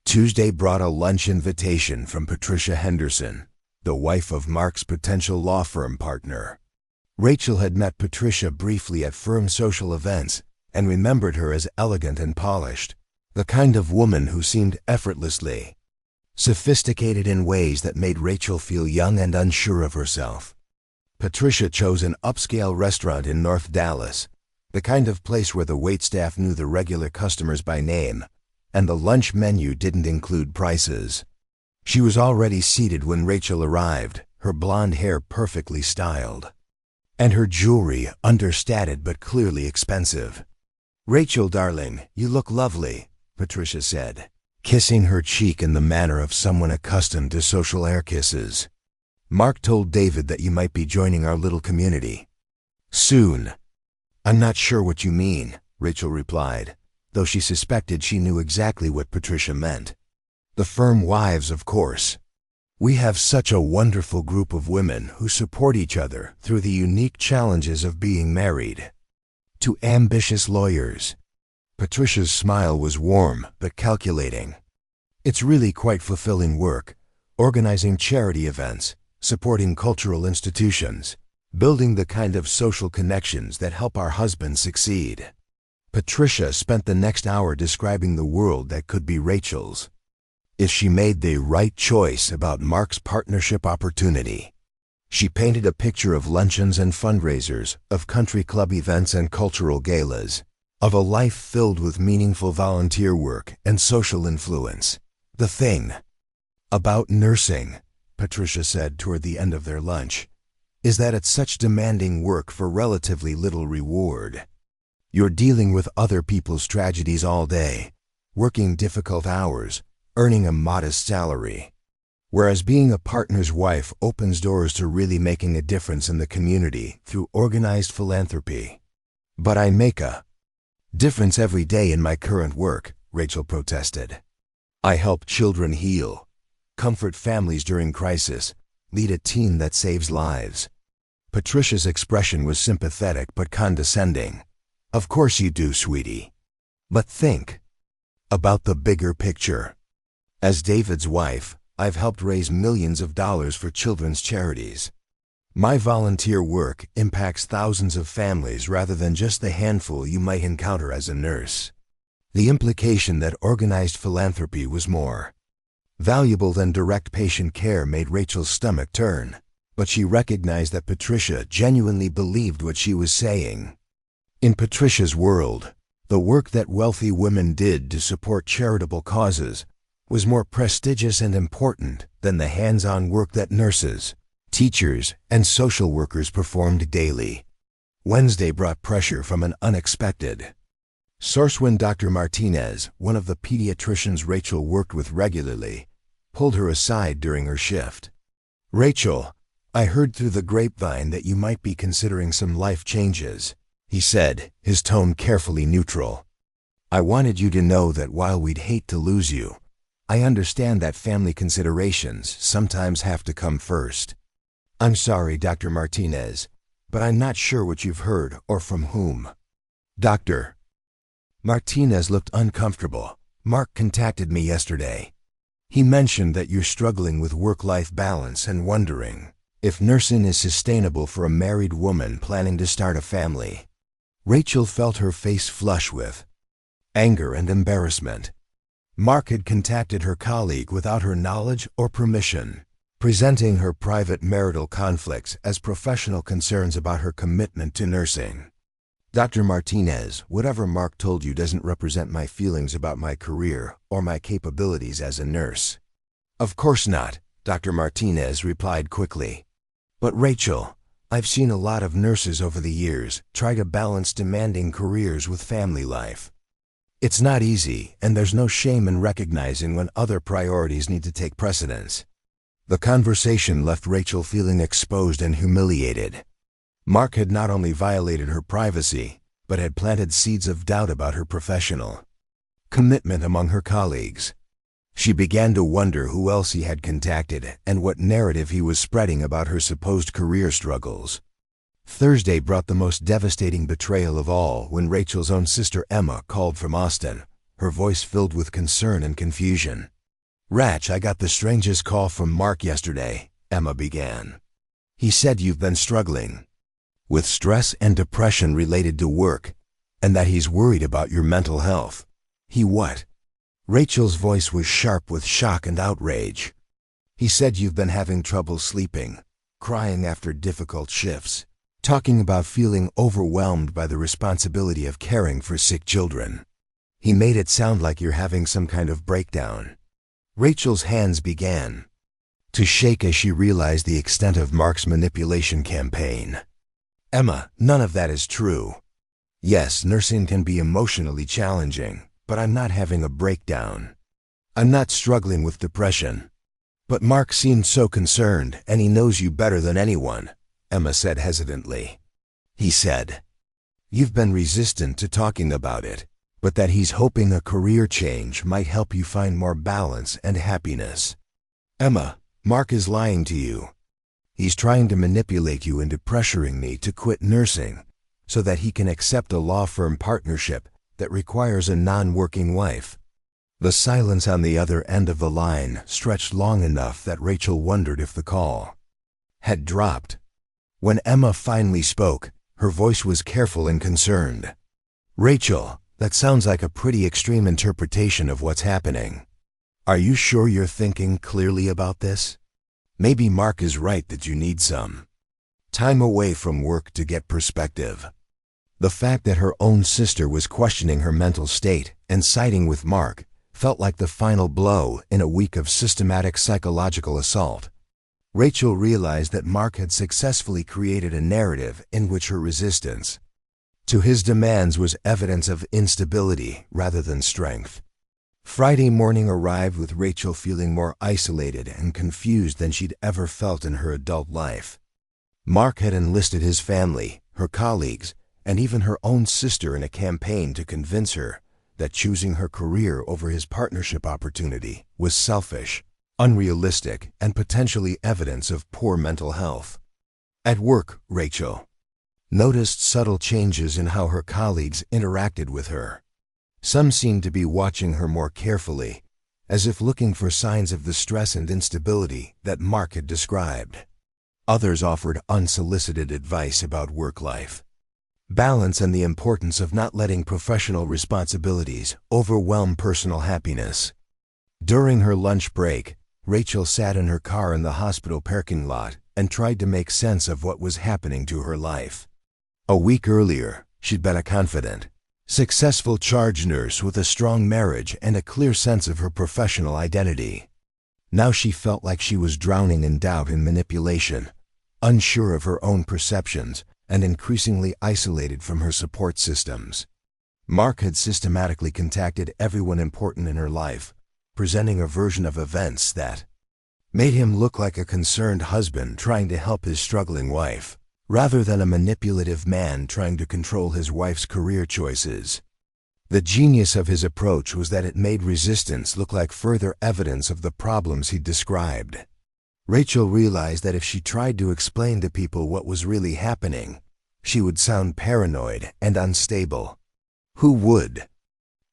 Tuesday brought a lunch invitation from Patricia Henderson, the wife of Mark's potential law firm partner. Rachel had met Patricia briefly at firm social events and remembered her as elegant and polished, the kind of woman who seemed effortlessly sophisticated in ways that made Rachel feel young and unsure of herself. Patricia chose an upscale restaurant in North Dallas, The kind of place where the waitstaff knew the regular customers by name, and the lunch menu didn't include prices. She was already seated when Rachel arrived, her blonde hair perfectly styled, and her jewelry understated but clearly expensive. "Rachel, darling, you look lovely," Patricia said, kissing her cheek in the manner of someone accustomed to social air kisses. "Mark told David that you might be joining our little community soon." "I'm not sure what you mean," Rachel replied, though she suspected she knew exactly what Patricia meant. "The firm wives, of course. We have such a wonderful group of women who support each other through the unique challenges of being married. To ambitious lawyers." Patricia's smile was warm but calculating. "It's really quite fulfilling work, organizing charity events, supporting cultural institutions, building the kind of social connections that help our husbands succeed." Patricia spent the next hour describing the world that could be Rachel's if she made the right choice about Mark's partnership opportunity. She painted a picture of luncheons and fundraisers, of country club events and cultural galas, of a life filled with meaningful volunteer work and social influence. "The thing about nursing," Patricia said toward the end of their lunch, "is that it's such demanding work for relatively little reward. You're dealing with other people's tragedies all day, working difficult hours, earning a modest salary. Whereas being a partner's wife opens doors to really making a difference in the community through organized philanthropy." "But I make a difference every day in my current work," Rachel protested. "I help children heal, comfort families during crisis, lead a team that saves lives." Patricia's expression was sympathetic but condescending. "Of course you do, sweetie. But think about the bigger picture. As David's wife, I've helped raise millions of dollars for children's charities. My volunteer work impacts thousands of families rather than just the handful you might encounter as a nurse." The implication that organized philanthropy was more valuable than direct patient care made Rachel's stomach turn, but she recognized that Patricia genuinely believed what she was saying. In Patricia's world, the work that wealthy women did to support charitable causes was more prestigious and important than the hands-on work that nurses, teachers, and social workers performed daily. Wednesday brought pressure from an unexpected source when Dr. Martinez, one of the pediatricians Rachel worked with regularly, pulled her aside during her shift. "Rachel, I heard through the grapevine that you might be considering some life changes," he said, his tone carefully neutral. "I wanted you to know that while we'd hate to lose you, I understand that family considerations sometimes have to come first." "I'm sorry, Dr. Martinez, but I'm not sure what you've heard or from whom." "Dr. Martinez looked uncomfortable. "Mark contacted me yesterday. He mentioned that you're struggling with work-life balance and wondering if nursing is sustainable for a married woman planning to start a family." Rachel felt her face flush with anger and embarrassment. Mark had contacted her colleague without her knowledge or permission, presenting her private marital conflicts as professional concerns about her commitment to nursing. "Dr. Martinez, whatever Mark told you doesn't represent my feelings about my career or my capabilities as a nurse." "Of course not," Dr. Martinez replied quickly. "But Rachel, I've seen a lot of nurses over the years try to balance demanding careers with family life. It's not easy, and there's no shame in recognizing when other priorities need to take precedence." The conversation left Rachel feeling exposed and humiliated. Mark had not only violated her privacy, but had planted seeds of doubt about her professional commitment among her colleagues. She began to wonder who else he had contacted and what narrative he was spreading about her supposed career struggles. Thursday brought the most devastating betrayal of all when Rachel's own sister Emma called from Austin, her voice filled with concern and confusion. "Rach, I got the strangest call from Mark yesterday," Emma began. "He said you've been struggling with stress and depression related to work, and that he's worried about your mental health." "He what?" Rachel's voice was sharp with shock and outrage. "He said you've been having trouble sleeping, crying after difficult shifts, talking about feeling overwhelmed by the responsibility of caring for sick children. He made it sound like you're having some kind of breakdown. Rachel's hands began to shake as she realized the extent of Mark's manipulation campaign. Emma, none of that is true. Yes, nursing can be emotionally challenging, but I'm not having a breakdown. I'm not struggling with depression. But Mark seemed so concerned, and he knows you better than anyone, Emma said hesitantly. He said, you've been resistant to talking about it, but that he's hoping a career change might help you find more balance and happiness. Emma, Mark is lying to you. He's trying to manipulate you into pressuring me to quit nursing so that he can accept a law firm partnership that requires a non-working wife. The silence on the other end of the line stretched long enough that Rachel wondered if the call had dropped. When Emma finally spoke, her voice was careful and concerned. Rachel, that sounds like a pretty extreme interpretation of what's happening. Are you sure you're thinking clearly about this? Maybe Mark is right that you need some time away from work to get perspective. The fact that her own sister was questioning her mental state and siding with Mark felt like the final blow in a week of systematic psychological assault. Rachel realized that Mark had successfully created a narrative in which her resistance to his demands was evidence of instability rather than strength. Friday morning arrived with Rachel feeling more isolated and confused than she'd ever felt in her adult life. Mark had enlisted his family, her colleagues, and even her own sister in a campaign to convince her that choosing her career over his partnership opportunity was selfish, unrealistic, and potentially evidence of poor mental health. At work, Rachel noticed subtle changes in how her colleagues interacted with her. Some seemed to be watching her more carefully, as if looking for signs of the stress and instability that Mark had described. Others offered unsolicited advice about work life, balance, and the importance of not letting professional responsibilities overwhelm personal happiness. During her lunch break, Rachel sat in her car in the hospital parking lot and tried to make sense of what was happening to her life. A week earlier, she'd been a confident, successful charge nurse with a strong marriage and a clear sense of her professional identity. Now she felt like she was drowning in doubt and manipulation, unsure of her own perceptions, and increasingly isolated from her support systems. Mark had systematically contacted everyone important in her life, presenting a version of events that made him look like a concerned husband trying to help his struggling wife, rather than a manipulative man trying to control his wife's career choices. The genius of his approach was that it made resistance look like further evidence of the problems he described. Rachel realized that if she tried to explain to people what was really happening, she would sound paranoid and unstable. Who would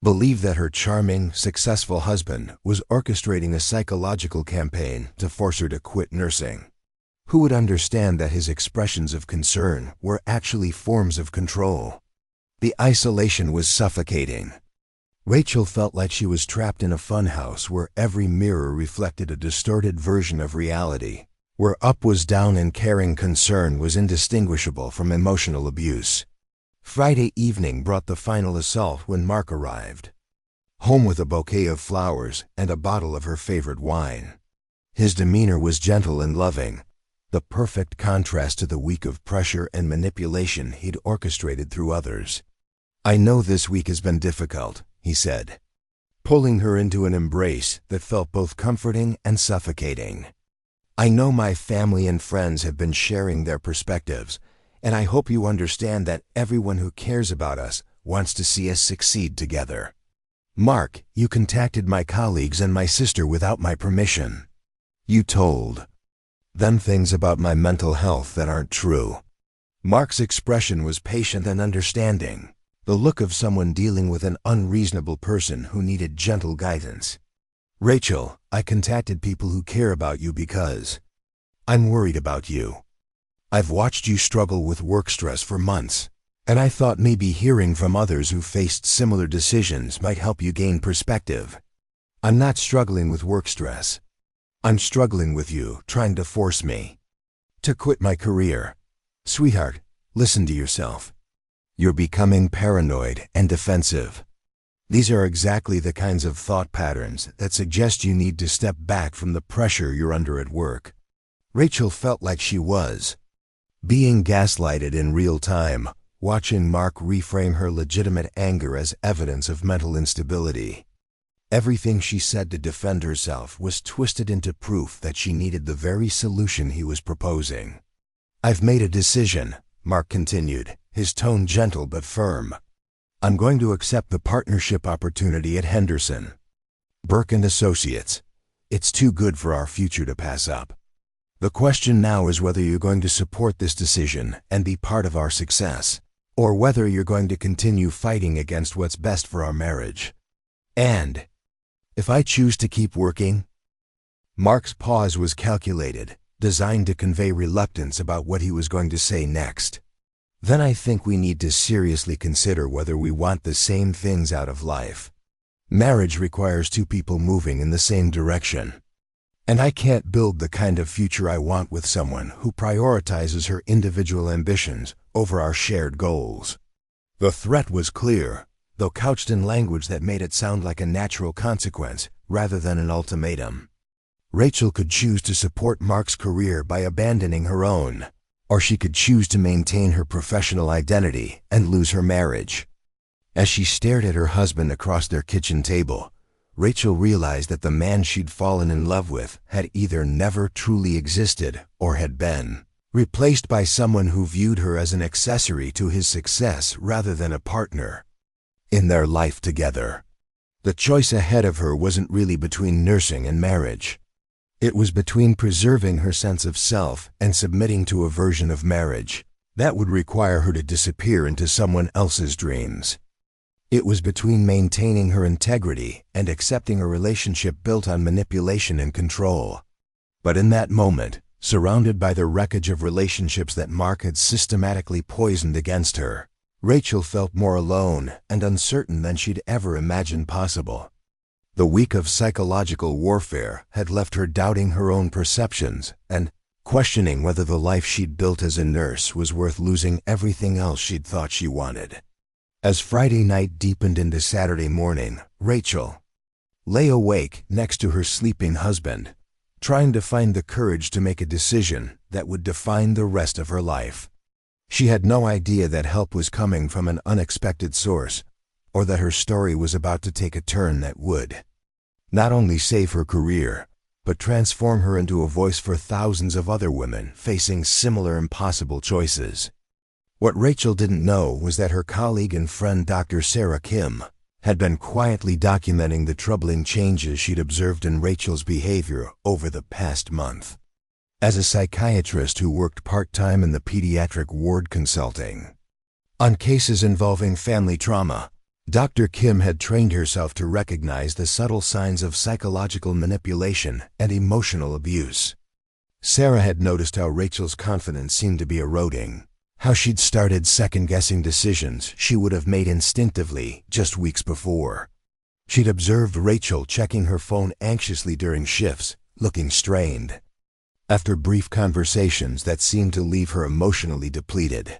believe that her charming, successful husband was orchestrating a psychological campaign to force her to quit nursing? Who would understand that his expressions of concern were actually forms of control? The isolation was suffocating. Rachel felt like she was trapped in a funhouse where every mirror reflected a distorted version of reality, where up was down and caring concern was indistinguishable from emotional abuse. Friday evening brought the final assault when Mark arrived, home with a bouquet of flowers and a bottle of her favorite wine. His demeanor was gentle and loving, the perfect contrast to the week of pressure and manipulation he'd orchestrated through others. "I know this week has been difficult," he said, pulling her into an embrace that felt both comforting and suffocating. "I know my family and friends have been sharing their perspectives, and I hope you understand that everyone who cares about us wants to see us succeed together. Mark, you contacted my colleagues and my sister without my permission. You told them things about my mental health that aren't true." Mark's expression was patient and understanding, the look of someone dealing with an unreasonable person who needed gentle guidance. "Rachel, I contacted people who care about you because I'm worried about you. I've watched you struggle with work stress for months, and I thought maybe hearing from others who faced similar decisions might help you gain perspective. I'm not struggling with work stress. I'm struggling with you trying to force me to quit my career. Sweetheart, Listen to yourself. You're becoming paranoid and defensive. These are exactly the kinds of thought patterns that suggest you need to step back from the pressure you're under at work. Rachel felt like she was being gaslighted in real time, watching Mark reframe her legitimate anger as evidence of mental instability. Everything she said to defend herself was twisted into proof that she needed the very solution he was proposing. "I've made a decision," Mark continued, his tone gentle but firm. "I'm going to accept the partnership opportunity at Henderson, Burke and Associates. It's too good for our future to pass up. The question now is whether you're going to support this decision and be part of our success, or whether you're going to continue fighting against what's best for our marriage. And if I choose to keep working..." Mark's pause was calculated, designed to convey reluctance about what he was going to say next. "Then I think we need to seriously consider whether we want the same things out of life. Marriage requires two people moving in the same direction. And I can't build the kind of future I want with someone who prioritizes her individual ambitions over our shared goals." The threat was clear, though couched in language that made it sound like a natural consequence rather than an ultimatum. Rachel could choose to support Mark's career by abandoning her own, or she could choose to maintain her professional identity and lose her marriage. As she stared at her husband across their kitchen table, Rachel realized that the man she'd fallen in love with had either never truly existed or had been replaced by someone who viewed her as an accessory to his success rather than a partner in their life together. The choice ahead of her wasn't really between nursing and marriage. It was between preserving her sense of self and submitting to a version of marriage that would require her to disappear into someone else's dreams. It was between maintaining her integrity and accepting a relationship built on manipulation and control. But in that moment, surrounded by the wreckage of relationships that Mark had systematically poisoned against her, Rachel felt more alone and uncertain than she'd ever imagined possible. The week of psychological warfare had left her doubting her own perceptions and questioning whether the life she'd built as a nurse was worth losing everything else she'd thought she wanted. As Friday night deepened into Saturday morning, Rachel lay awake next to her sleeping husband, trying to find the courage to make a decision that would define the rest of her life. She had no idea that help was coming from an unexpected source, or that her story was about to take a turn that would not only save her career, but transform her into a voice for thousands of other women facing similar impossible choices. What Rachel didn't know was that her colleague and friend Dr. Sarah Kim had been quietly documenting the troubling changes she'd observed in Rachel's behavior over the past month. As a psychiatrist who worked part-time in the pediatric ward consulting on cases involving family trauma, Dr. Kim had trained herself to recognize the subtle signs of psychological manipulation and emotional abuse. Sarah had noticed how Rachel's confidence seemed to be eroding, how she'd started second-guessing decisions she would have made instinctively just weeks before. She'd observed Rachel checking her phone anxiously during shifts, looking strained. After brief conversations that seemed to leave her emotionally depleted.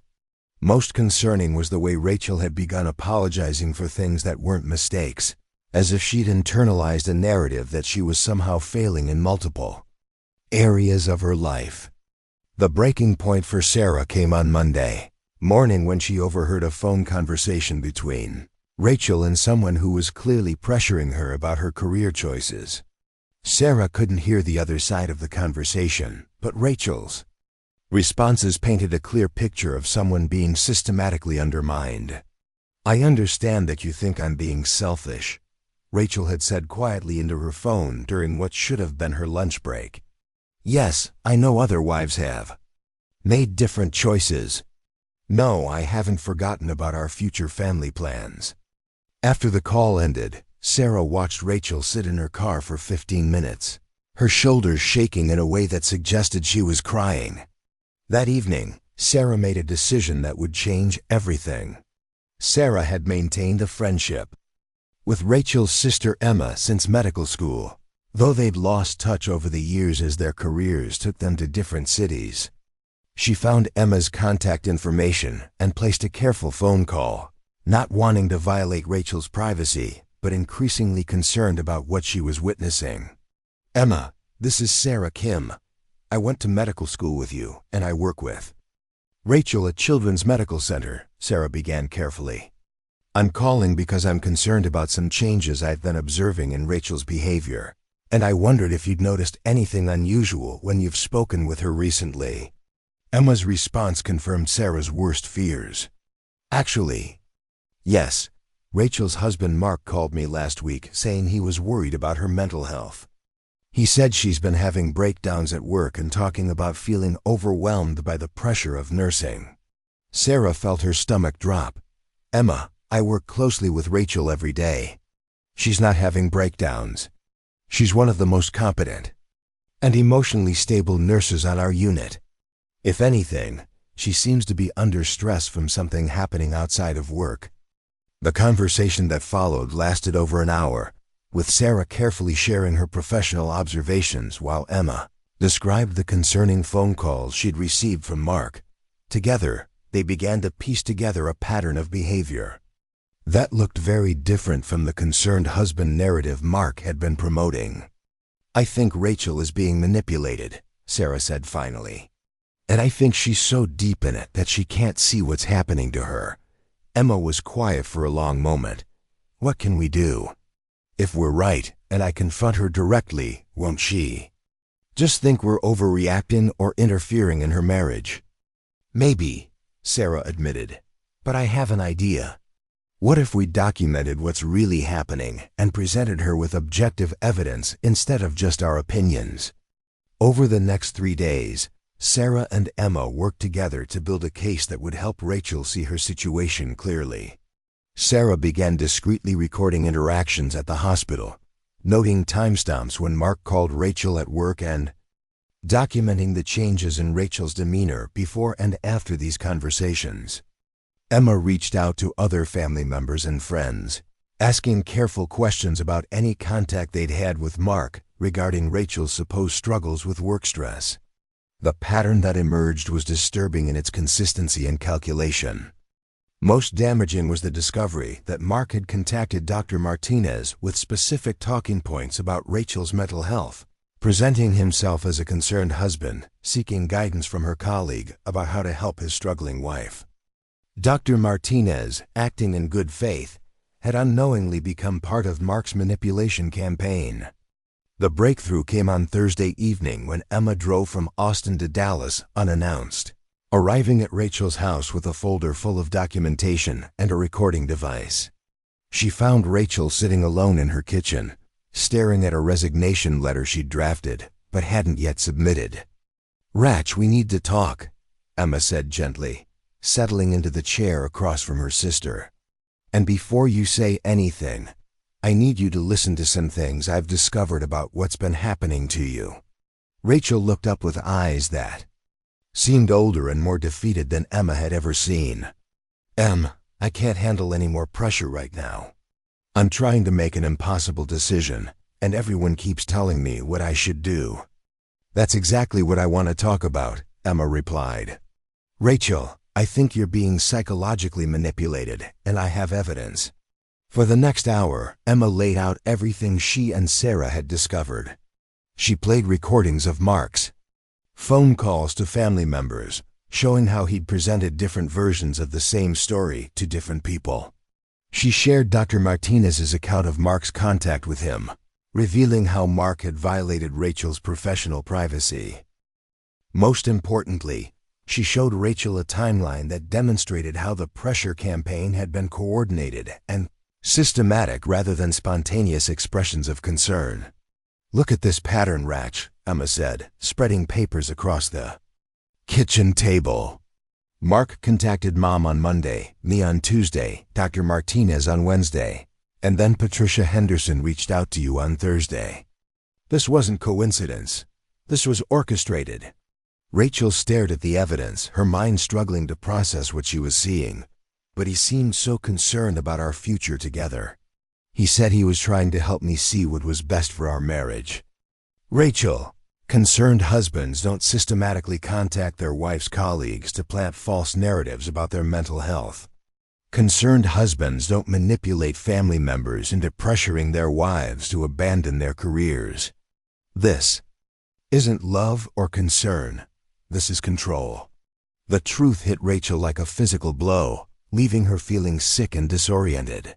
Most concerning was the way Rachel had begun apologizing for things that weren't mistakes, as if she'd internalized a narrative that she was somehow failing in multiple areas of her life. The breaking point for Sarah came on Monday morning when she overheard a phone conversation between Rachel and someone who was clearly pressuring her about her career choices. Sarah couldn't hear the other side of the conversation, but Rachel's responses painted a clear picture of someone being systematically undermined. "I understand that you think I'm being selfish," Rachel had said quietly into her phone during what should have been her lunch break. "Yes, I know other wives have made different choices. No, I haven't forgotten about our future family plans." After the call ended, Sarah watched Rachel sit in her car for 15 minutes, her shoulders shaking in a way that suggested she was crying. That evening, Sarah made a decision that would change everything. Sarah had maintained a friendship with Rachel's sister Emma since medical school, though they'd lost touch over the years as their careers took them to different cities. She found Emma's contact information and placed a careful phone call, not wanting to violate Rachel's privacy, but increasingly concerned about what she was witnessing. "Emma, this is Sarah Kim. I went to medical school with you, and I work with Rachel at Children's Medical Center," Sarah began carefully. "I'm calling because I'm concerned about some changes I've been observing in Rachel's behavior, and I wondered if you'd noticed anything unusual when you've spoken with her recently." Emma's response confirmed Sarah's worst fears. "Actually, yes. Rachel's husband Mark called me last week saying he was worried about her mental health. He said she's been having breakdowns at work and talking about feeling overwhelmed by the pressure of nursing." Sarah felt her stomach drop. "Emma, I work closely with Rachel every day. She's not having breakdowns. She's one of the most competent and emotionally stable nurses on our unit. If anything, she seems to be under stress from something happening outside of work." The conversation that followed lasted over an hour, with Sarah carefully sharing her professional observations while Emma described the concerning phone calls she'd received from Mark. Together, they began to piece together a pattern of behavior that looked very different from the concerned husband narrative Mark had been promoting. "I think Rachel is being manipulated," Sarah said finally. "And I think she's so deep in it that she can't see what's happening to her." Emma was quiet for a long moment. "What can we do? If we're right, and I confront her directly, won't she just think we're overreacting or interfering in her marriage?" "Maybe," Sarah admitted, "but I have an idea. What if we documented what's really happening and presented her with objective evidence instead of just our opinions?" Over the next 3 days, Sarah and Emma worked together to build a case that would help Rachel see her situation clearly. Sarah began discreetly recording interactions at the hospital, noting timestamps when Mark called Rachel at work and documenting the changes in Rachel's demeanor before and after these conversations. Emma reached out to other family members and friends, asking careful questions about any contact they'd had with Mark regarding Rachel's supposed struggles with work stress. The pattern that emerged was disturbing in its consistency and calculation. Most damaging was the discovery that Mark had contacted Dr. Martinez with specific talking points about Rachel's mental health, presenting himself as a concerned husband, seeking guidance from her colleague about how to help his struggling wife. Dr. Martinez, acting in good faith, had unknowingly become part of Mark's manipulation campaign. The breakthrough came on Thursday evening when Emma drove from Austin to Dallas unannounced, arriving at Rachel's house with a folder full of documentation and a recording device. She found Rachel sitting alone in her kitchen, staring at a resignation letter she'd drafted but hadn't yet submitted. "Rach, we need to talk," Emma said gently, settling into the chair across from her sister. "And before you say anything, I need you to listen to some things I've discovered about what's been happening to you." Rachel looked up with eyes that seemed older and more defeated than Emma had ever seen. I can't handle any more pressure right now. I'm trying to make an impossible decision, and everyone keeps telling me what I should do." "That's exactly what I want to talk about," Emma replied. "Rachel, I think you're being psychologically manipulated, and I have evidence." For the next hour, Emma laid out everything she and Sarah had discovered. She played recordings of Mark's phone calls to family members, showing how he'd presented different versions of the same story to different people. She shared Dr. Martinez's account of Mark's contact with him, revealing how Mark had violated Rachel's professional privacy. Most importantly, she showed Rachel a timeline that demonstrated how the pressure campaign had been coordinated and systematic rather than spontaneous expressions of concern. "Look at this pattern, Rach," Emma said, spreading papers across the kitchen table. "Mark contacted Mom on Monday, me on Tuesday, Dr. Martinez on Wednesday, and then Patricia Henderson reached out to you on Thursday. This wasn't coincidence. This was orchestrated." Rachel stared at the evidence, her mind struggling to process what she was seeing. "But he seemed so concerned about our future together. He said he was trying to help me see what was best for our marriage." "Rachel," Concerned husbands don't systematically contact their wife's colleagues to plant false narratives about their mental health. Concerned husbands don't manipulate family members into pressuring their wives to abandon their careers. This isn't love or concern. This is control. The truth hit Rachel like a physical blow, leaving her feeling sick and disoriented.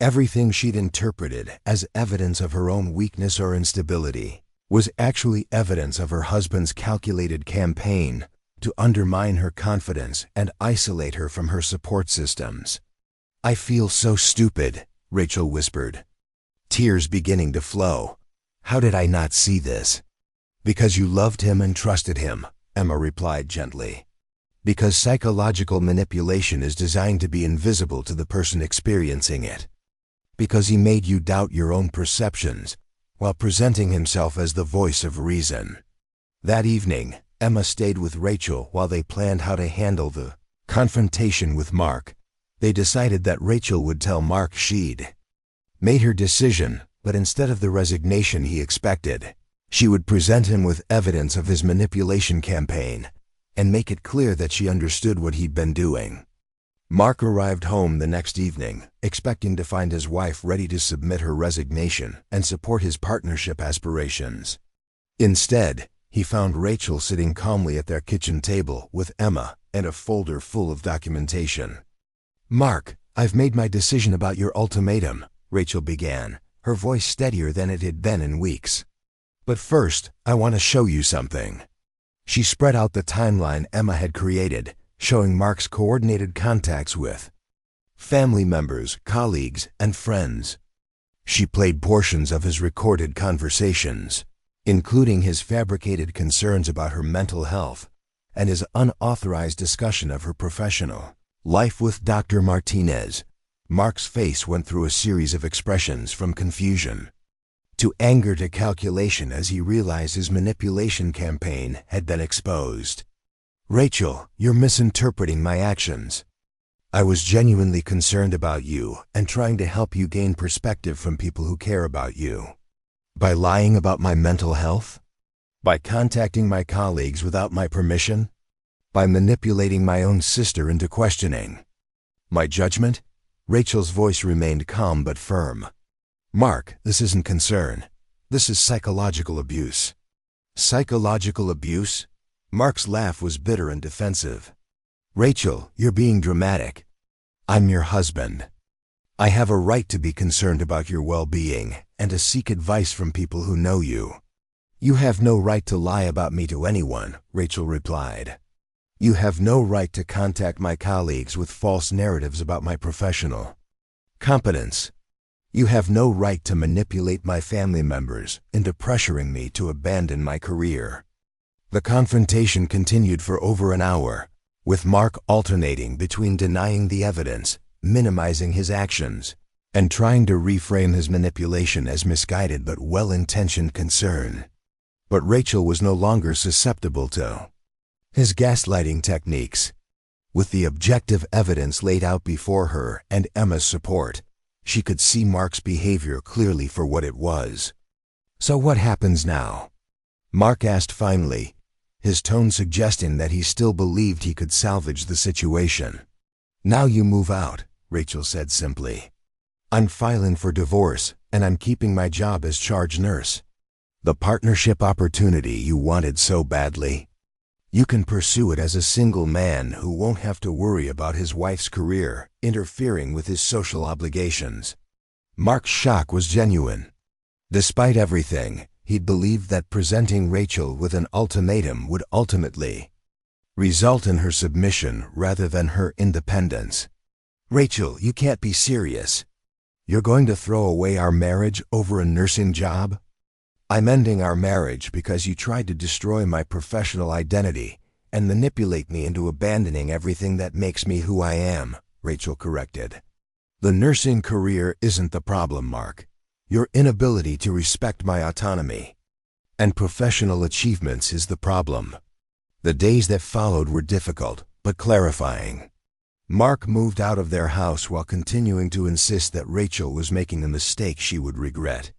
Everything she'd interpreted as evidence of her own weakness or instability was actually evidence of her husband's calculated campaign to undermine her confidence and isolate her from her support systems. "I feel so stupid," Rachel whispered, tears beginning to flow. "How did I not see this?" "Because you loved him and trusted him," Emma replied gently. "Because psychological manipulation is designed to be invisible to the person experiencing it. Because he made you doubt your own perceptions while presenting himself as the voice of reason." That evening, Emma stayed with Rachel while they planned how to handle the confrontation with Mark. They decided that Rachel would tell Mark she'd made her decision, but instead of the resignation he expected, she would present him with evidence of his manipulation campaign and make it clear that she understood what he'd been doing. Mark arrived home the next evening, expecting to find his wife ready to submit her resignation and support his partnership aspirations. Instead, he found Rachel sitting calmly at their kitchen table with Emma and a folder full of documentation. "Mark, I've made my decision about your ultimatum," Rachel began, her voice steadier than it had been in weeks. "But first, I want to show you something." She spread out the timeline Emma had created, showing Mark's coordinated contacts with family members, colleagues, and friends. She played portions of his recorded conversations, including his fabricated concerns about her mental health and his unauthorized discussion of her professional life with Dr. Martinez. Mark's face went through a series of expressions from confusion to anger to calculation as he realized his manipulation campaign had been exposed. "Rachel, you're misinterpreting my actions. I was genuinely concerned about you and trying to help you gain perspective from people who care about you. By lying about my mental health? By contacting my colleagues without my permission? By manipulating my own sister into questioning my judgment?" Rachel's voice remained calm but firm. "Mark, this isn't concern. This is psychological abuse." "Psychological abuse?" Mark's laugh was bitter and defensive. "Rachel, you're being dramatic. I'm your husband. I have a right to be concerned about your well-being and to seek advice from people who know you." "You have no right to lie about me to anyone," Rachel replied. "You have no right to contact my colleagues with false narratives about my professional competence. You have no right to manipulate my family members into pressuring me to abandon my career." The confrontation continued for over an hour, with Mark alternating between denying the evidence, minimizing his actions, and trying to reframe his manipulation as misguided but well-intentioned concern. But Rachel was no longer susceptible to his gaslighting techniques. With the objective evidence laid out before her and Emma's support, she could see Mark's behavior clearly for what it was. "So what happens now?" Mark asked finally, his tone suggesting that he still believed he could salvage the situation. "Now you move out," Rachel said simply. "I'm filing for divorce, and I'm keeping my job as charge nurse. The partnership opportunity you wanted so badly. You can pursue it as a single man who won't have to worry about his wife's career interfering with his social obligations." Mark's shock was genuine. Despite everything, he'd believed that presenting Rachel with an ultimatum would ultimately result in her submission rather than her independence. "Rachel, you can't be serious. You're going to throw away our marriage over a nursing job?" "I'm ending our marriage because you tried to destroy my professional identity and manipulate me into abandoning everything that makes me who I am," Rachel corrected. "The nursing career isn't the problem, Mark. Your inability to respect my autonomy and professional achievements is the problem." The days that followed were difficult, but clarifying. Mark moved out of their house while continuing to insist that Rachel was making a mistake she would regret.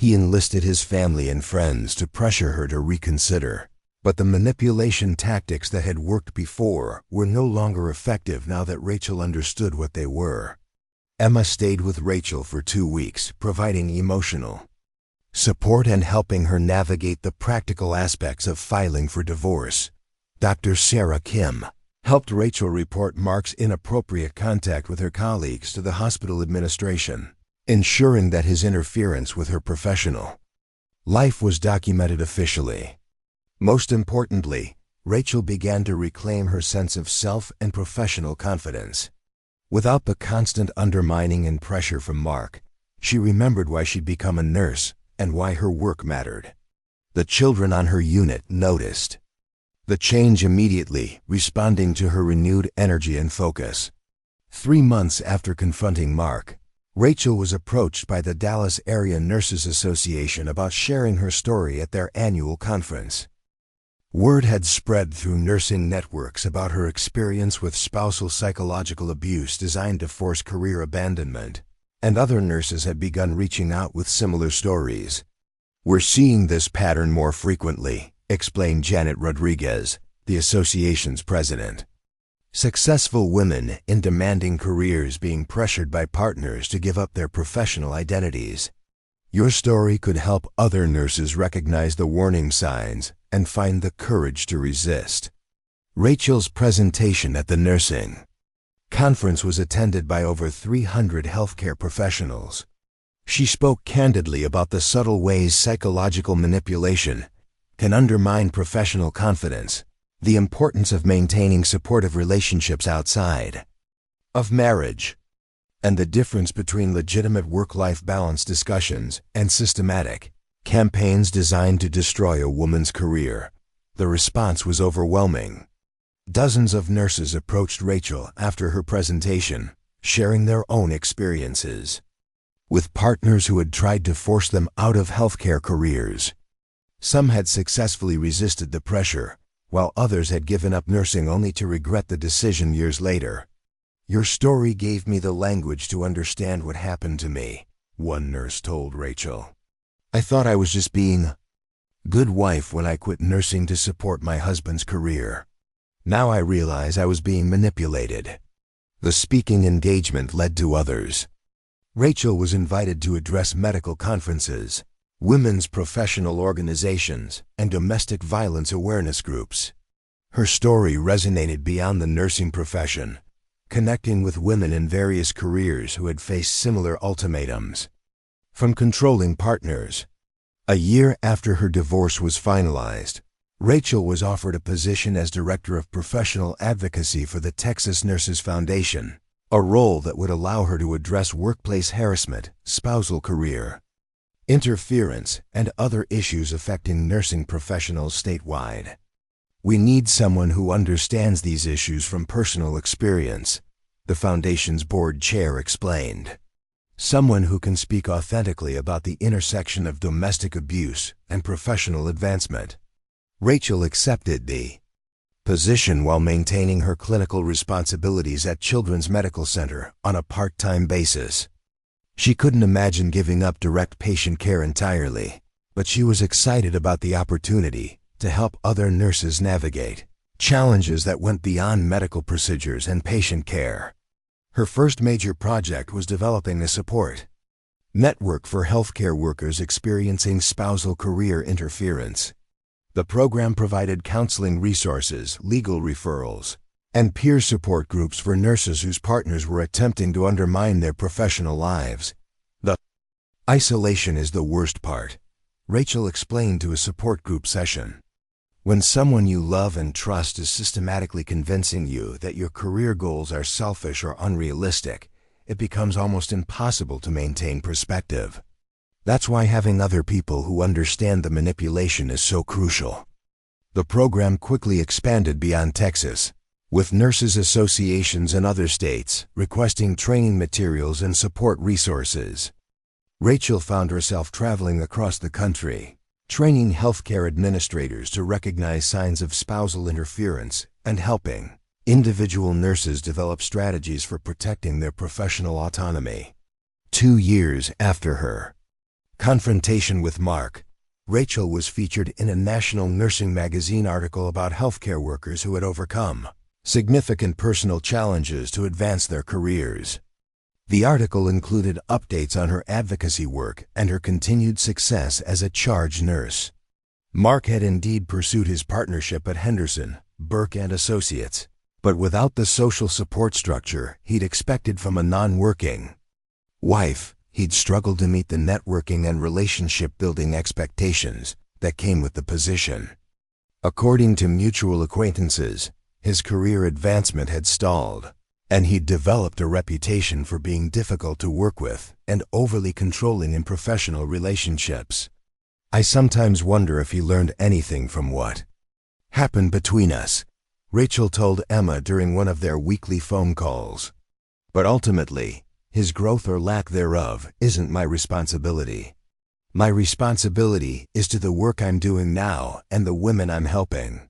He enlisted his family and friends to pressure her to reconsider. But the manipulation tactics that had worked before were no longer effective now that Rachel understood what they were. Emma stayed with Rachel for 2 weeks, providing emotional support and helping her navigate the practical aspects of filing for divorce. Dr. Sarah Kim helped Rachel report Mark's inappropriate contact with her colleagues to the hospital administration, ensuring that his interference with her professional life was documented officially. Most importantly, Rachel began to reclaim her sense of self and professional confidence. Without the constant undermining and pressure from Mark, she remembered why she'd become a nurse and why her work mattered. The children on her unit noticed the change immediately, responding to her renewed energy and focus. 3 months after confronting Mark, Rachel was approached by the Dallas Area Nurses Association about sharing her story at their annual conference. Word had spread through nursing networks about her experience with spousal psychological abuse designed to force career abandonment, and other nurses had begun reaching out with similar stories. "We're seeing this pattern more frequently," explained Janet Rodriguez, the association's president. "Successful women in demanding careers being pressured by partners to give up their professional identities. Your story could help other nurses recognize the warning signs and find the courage to resist." Rachel's presentation at the nursing conference was attended by over 300 healthcare professionals. She spoke candidly about the subtle ways psychological manipulation can undermine professional confidence, the importance of maintaining supportive relationships outside of marriage, and the difference between legitimate work-life balance discussions and systematic campaigns designed to destroy a woman's career. The response was overwhelming. Dozens of nurses approached Rachel after her presentation, sharing their own experiences with partners who had tried to force them out of healthcare careers. Some had successfully resisted the pressure, while others had given up nursing only to regret the decision years later. "Your story gave me the language to understand what happened to me," one nurse told Rachel. "I thought I was just being a good wife when I quit nursing to support my husband's career. Now I realize I was being manipulated." The speaking engagement led to others. Rachel was invited to address medical conferences, women's professional organizations, and domestic violence awareness groups. Her story resonated beyond the nursing profession, connecting with women in various careers who had faced similar ultimatums from controlling partners. A year after her divorce was finalized, Rachel was offered a position as Director of Professional Advocacy for the Texas Nurses Foundation, a role that would allow her to address workplace harassment, spousal career interference, and other issues affecting nursing professionals statewide. "We need someone who understands these issues from personal experience," the Foundation's board chair explained. "Someone who can speak authentically about the intersection of domestic abuse and professional advancement." Rachel accepted the position while maintaining her clinical responsibilities at Children's Medical Center on a part-time basis. She couldn't imagine giving up direct patient care entirely, but she was excited about the opportunity to help other nurses navigate challenges that went beyond medical procedures and patient care. Her first major project was developing a support network for healthcare workers experiencing spousal career interference. The program provided counseling resources, legal referrals, and peer support groups for nurses whose partners were attempting to undermine their professional lives. "The isolation is the worst part," Rachel explained to a support group session. "When someone you love and trust is systematically convincing you that your career goals are selfish or unrealistic, it becomes almost impossible to maintain perspective. That's why having other people who understand the manipulation is so crucial." The program quickly expanded beyond Texas, with nurses associations in other states requesting training materials and support resources. Rachel found herself traveling across the country, training healthcare administrators to recognize signs of spousal interference and helping individual nurses develop strategies for protecting their professional autonomy. 2 years after her Confrontation with Mark. Rachel was featured in a national nursing magazine article about healthcare workers who had overcome significant personal challenges to advance their careers. The article included updates on her advocacy work and her continued success as a charge nurse. Mark had indeed pursued his partnership at Henderson, Burke and Associates, but without the social support structure he'd expected from a non-working wife, he'd struggled to meet the networking and relationship-building expectations that came with the position. According to mutual acquaintances, his career advancement had stalled, and he'd developed a reputation for being difficult to work with and overly controlling in professional relationships. I sometimes wonder if he learned anything from what happened between us, Rachel told Emma during one of their weekly phone calls. But ultimately, his growth or lack thereof isn't my responsibility. My responsibility is to the work I'm doing now and the women I'm helping.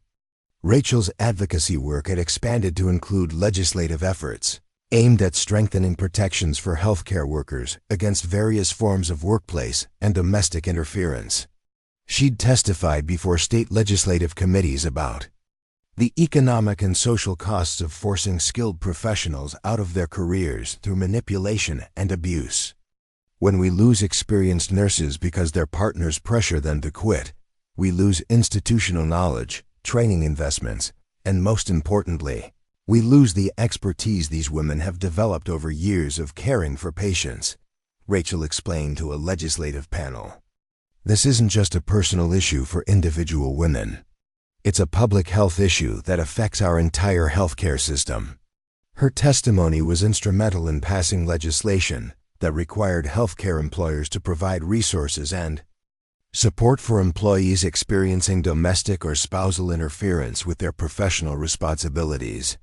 Rachel's advocacy work had expanded to include legislative efforts aimed at strengthening protections for healthcare workers against various forms of workplace and domestic interference. She'd testified before state legislative committees about the economic and social costs of forcing skilled professionals out of their careers through manipulation and abuse. When we lose experienced nurses because their partners pressure them to quit, we lose institutional knowledge, training investments, and most importantly, we lose the expertise these women have developed over years of caring for patients, Rachel explained to a legislative panel. This isn't just a personal issue for individual women. It's a public health issue that affects our entire healthcare system. Her testimony was instrumental in passing legislation that required healthcare employers to provide resources and support for employees experiencing domestic or spousal interference with their professional responsibilities.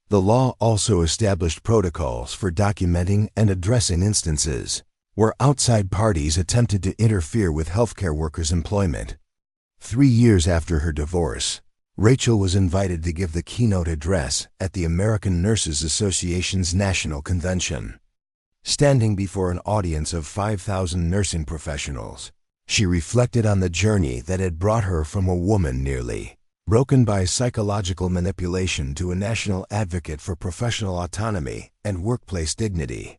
The law also established protocols for documenting and addressing instances where outside parties attempted to interfere with healthcare workers' employment. 3 years after her divorce, Rachel was invited to give the keynote address at the American Nurses Association's National Convention. Standing before an audience of 5,000 nursing professionals, she reflected on the journey that had brought her from a woman nearly broken by psychological manipulation to a national advocate for professional autonomy and workplace dignity.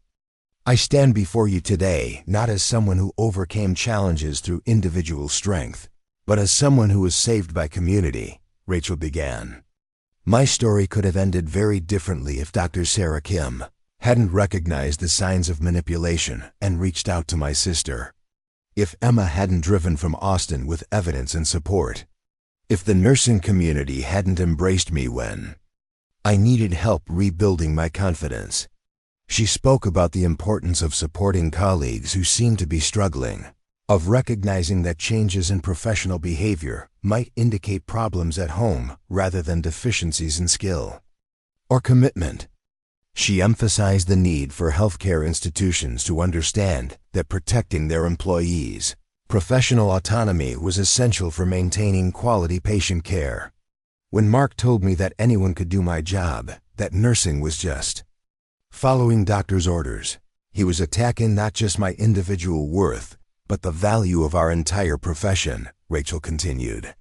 I stand before you today not as someone who overcame challenges through individual strength, but as someone who was saved by community, Rachel began. My story could have ended very differently if Dr. Sarah Kim hadn't recognized the signs of manipulation and reached out to my sister. If Emma hadn't driven from Austin with evidence and support. If the nursing community hadn't embraced me when I needed help rebuilding my confidence. She spoke about the importance of supporting colleagues who seemed to be struggling, of recognizing that changes in professional behavior might indicate problems at home rather than deficiencies in skill or commitment. She emphasized the need for healthcare institutions to understand that protecting their employees' professional autonomy was essential for maintaining quality patient care. When Mark told me that anyone could do my job, that nursing was just following doctor's orders, he was attacking not just my individual worth, but the value of our entire profession, Rachel continued.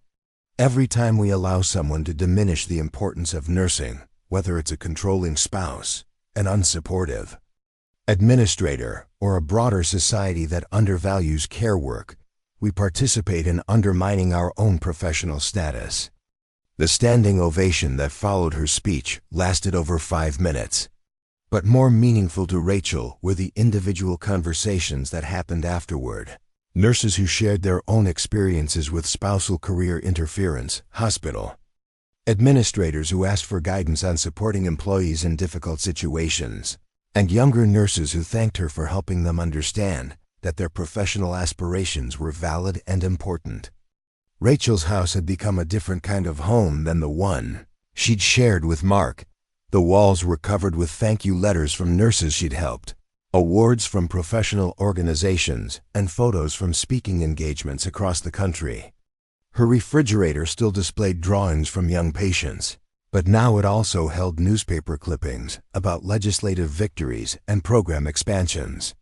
Every time we allow someone to diminish the importance of nursing, whether it's a controlling spouse, an unsupportive administrator, or a broader society that undervalues care work, we participate in undermining our own professional status. The standing ovation that followed her speech lasted over 5 minutes. But more meaningful to Rachel were the individual conversations that happened afterward. Nurses who shared their own experiences with spousal career interference, hospital administrators who asked for guidance on supporting employees in difficult situations, and younger nurses who thanked her for helping them understand that their professional aspirations were valid and important. Rachel's house had become a different kind of home than the one she'd shared with Mark. The walls were covered with thank you letters from nurses she'd helped, awards from professional organizations, and photos from speaking engagements across the country. Her refrigerator still displayed drawings from young patients, but now it also held newspaper clippings about legislative victories and program expansions.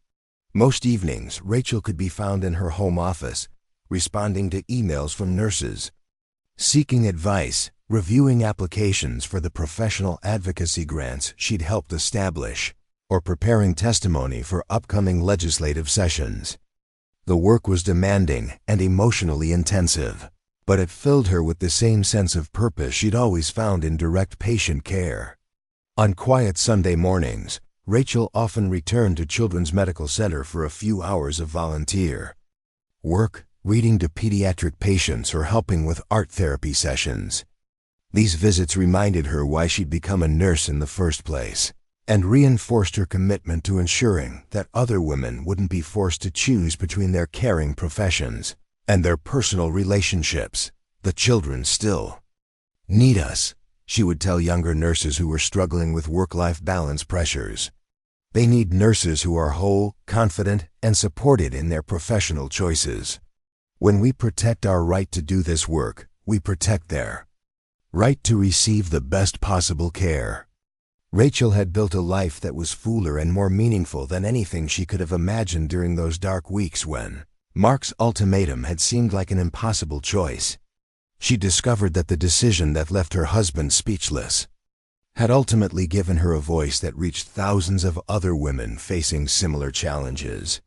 Most evenings, Rachel could be found in her home office, responding to emails from nurses, seeking advice, reviewing applications for the professional advocacy grants she'd helped establish, or preparing testimony for upcoming legislative sessions. The work was demanding and emotionally intensive, but it filled her with the same sense of purpose she'd always found in direct patient care. On quiet Sunday mornings, Rachel often returned to Children's Medical Center for a few hours of volunteer work, reading to pediatric patients or helping with art therapy sessions. These visits reminded her why she'd become a nurse in the first place, and reinforced her commitment to ensuring that other women wouldn't be forced to choose between their caring professions and their personal relationships. The children still need us, she would tell younger nurses who were struggling with work-life balance pressures. They need nurses who are whole, confident, and supported in their professional choices. When we protect our right to do this work, we protect their right to receive the best possible care. Rachel had built a life that was fuller and more meaningful than anything she could have imagined during those dark weeks when Mark's ultimatum had seemed like an impossible choice. She discovered that the decision that left her husband speechless had ultimately given her a voice that reached thousands of other women facing similar challenges.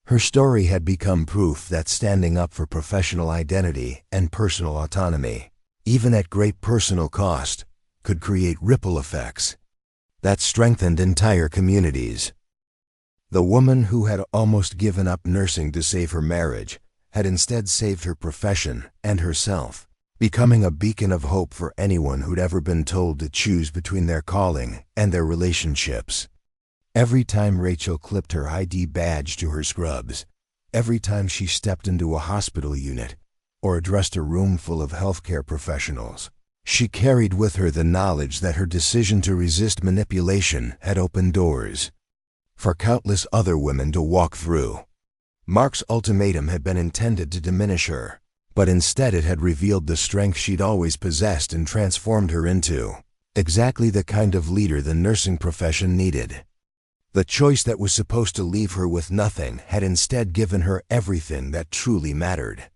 Her story had become proof that standing up for professional identity and personal autonomy, even at great personal cost, could create ripple effects that strengthened entire communities. The woman who had almost given up nursing to save her marriage had instead saved her profession and herself, becoming a beacon of hope for anyone who'd ever been told to choose between their calling and their relationships. Every time Rachel clipped her ID badge to her scrubs, every time she stepped into a hospital unit or addressed a room full of healthcare professionals, she carried with her the knowledge that her decision to resist manipulation had opened doors for countless other women to walk through. Mark's ultimatum had been intended to diminish her, but instead it had revealed the strength she'd always possessed and transformed her into exactly the kind of leader the nursing profession needed. The choice that was supposed to leave her with nothing had instead given her everything that truly mattered.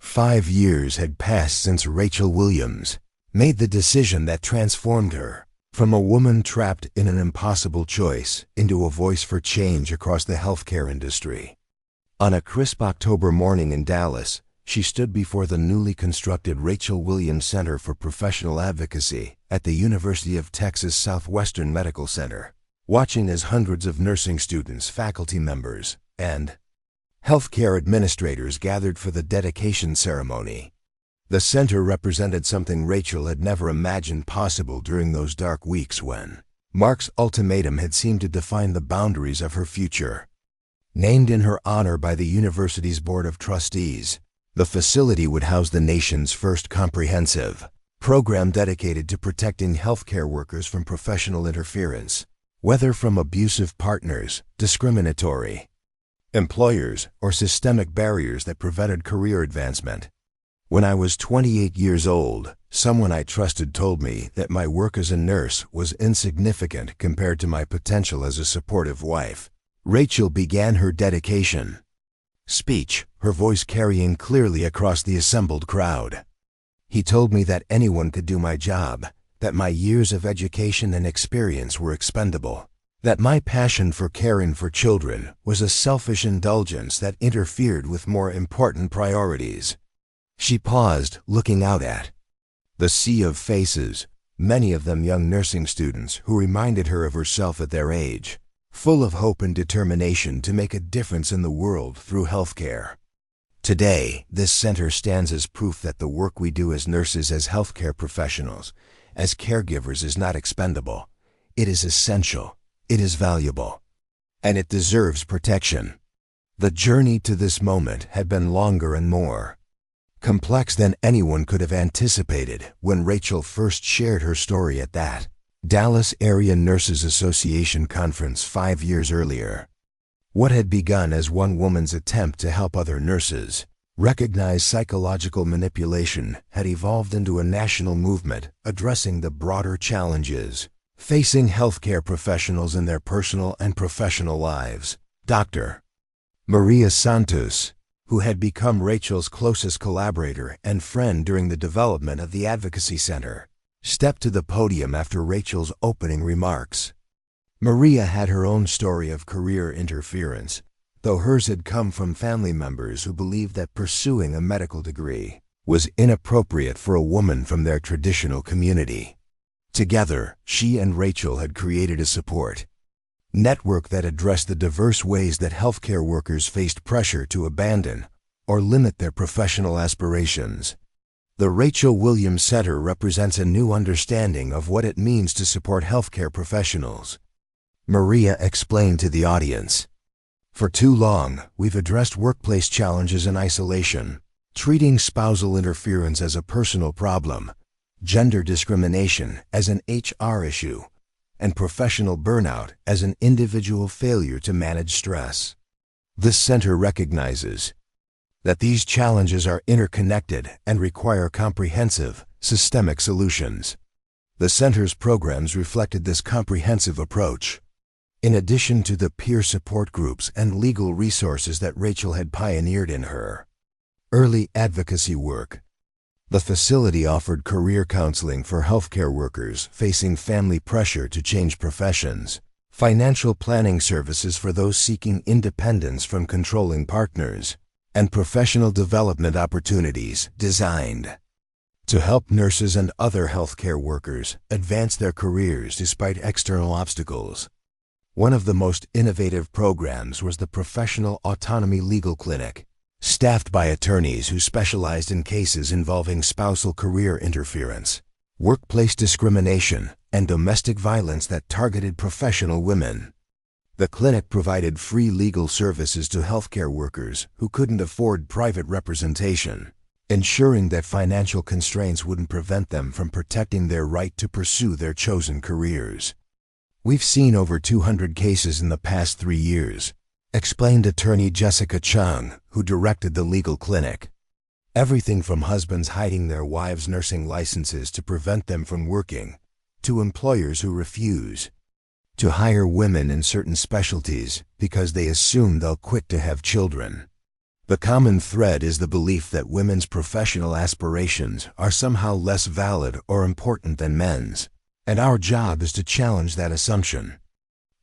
5 years had passed since Rachel Williams made the decision that transformed her from a woman trapped in an impossible choice into a voice for change across the healthcare industry. On a crisp October morning in Dallas, she stood before the newly constructed Rachel Williams Center for Professional Advocacy at the University of Texas Southwestern Medical Center, watching as hundreds of nursing students, faculty members, and healthcare administrators gathered for the dedication ceremony. The center represented something Rachel had never imagined possible during those dark weeks when Mark's ultimatum had seemed to define the boundaries of her future. Named in her honor by the university's Board of Trustees, the facility would house the nation's first comprehensive program dedicated to protecting healthcare workers from professional interference, whether from abusive partners, discriminatory employers, or systemic barriers that prevented career advancement. When I was 28 years old, someone I trusted told me that my work as a nurse was insignificant compared to my potential as a supportive wife. Rachel began her dedication speech, her voice carrying clearly across the assembled crowd. He told me that anyone could do my job, that my years of education and experience were expendable, that my passion for caring for children was a selfish indulgence that interfered with more important priorities. She paused, looking out at the sea of faces, many of them young nursing students who reminded her of herself at their age, full of hope and determination to make a difference in the world through healthcare. Today, this center stands as proof that the work we do as nurses, as healthcare professionals, as caregivers is not expendable. It is essential, it is valuable, and it deserves protection. The journey to this moment had been longer and more complex than anyone could have anticipated when Rachel first shared her story at that Dallas Area Nurses Association conference 5 years earlier. What had begun as one woman's attempt to help other nurses recognize psychological manipulation had evolved into a national movement addressing the broader challenges facing healthcare professionals in their personal and professional lives. Dr. Maria Santos, who had become Rachel's closest collaborator and friend during the development of the Advocacy Center, stepped to the podium after Rachel's opening remarks. Maria had her own story of career interference, though hers had come from family members who believed that pursuing a medical degree was inappropriate for a woman from their traditional community. Together, she and Rachel had created a support network that addressed the diverse ways that healthcare workers faced pressure to abandon or limit their professional aspirations. The Rachel Williams Center represents a new understanding of what it means to support healthcare professionals. Maria explained to the audience, "For too long, we've addressed workplace challenges in isolation, treating spousal interference as a personal problem, gender discrimination as an HR issue, and professional burnout as an individual failure to manage stress. This center recognizes that these challenges are interconnected and require comprehensive, systemic solutions." The center's programs reflected this comprehensive approach. In addition to the peer support groups and legal resources that Rachel had pioneered in her early advocacy work, the facility offered career counseling for healthcare workers facing family pressure to change professions, financial planning services for those seeking independence from controlling partners, and professional development opportunities designed to help nurses and other healthcare workers advance their careers despite external obstacles. One of the most innovative programs was the Professional Autonomy Legal Clinic, staffed by attorneys who specialized in cases involving spousal career interference, workplace discrimination, and domestic violence that targeted professional women. The clinic provided free legal services to healthcare workers who couldn't afford private representation, ensuring that financial constraints wouldn't prevent them from protecting their right to pursue their chosen careers. "We've seen over 200 cases in the past 3 years," explained attorney Jessica Chung, who directed the legal clinic. "Everything from husbands hiding their wives' nursing licenses to prevent them from working, to employers who refuse to hire women in certain specialties because they assume they'll quit to have children. The common thread is the belief that women's professional aspirations are somehow less valid or important than men's, and our job is to challenge that assumption,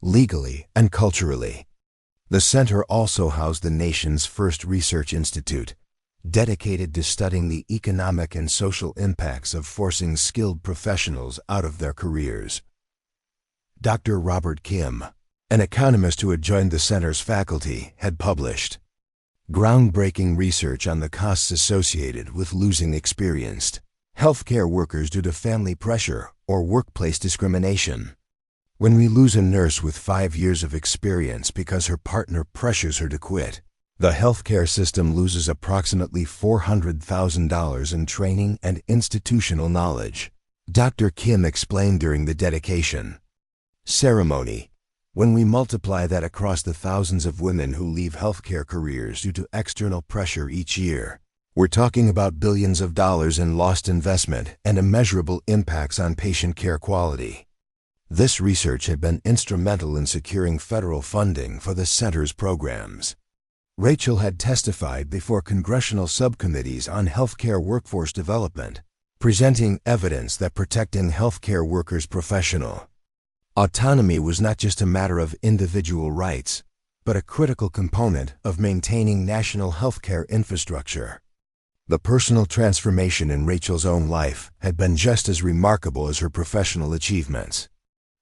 legally and culturally." The center also housed the nation's first research institute, dedicated to studying the economic and social impacts of forcing skilled professionals out of their careers. Dr. Robert Kim, an economist who had joined the center's faculty, had published groundbreaking research on the costs associated with losing experienced healthcare workers due to family pressure or workplace discrimination. "When we lose a nurse with 5 years of experience because her partner pressures her to quit, the healthcare system loses approximately $400,000 in training and institutional knowledge," Dr. Kim explained during the dedication ceremony. "When we multiply that across the thousands of women who leave healthcare careers due to external pressure each year, we're talking about billions of dollars in lost investment and immeasurable impacts on patient care quality." This research had been instrumental in securing federal funding for the center's programs. Rachel had testified before congressional subcommittees on healthcare workforce development, presenting evidence that protecting healthcare workers' professional autonomy was not just a matter of individual rights, but a critical component of maintaining national healthcare infrastructure. The personal transformation in Rachel's own life had been just as remarkable as her professional achievements.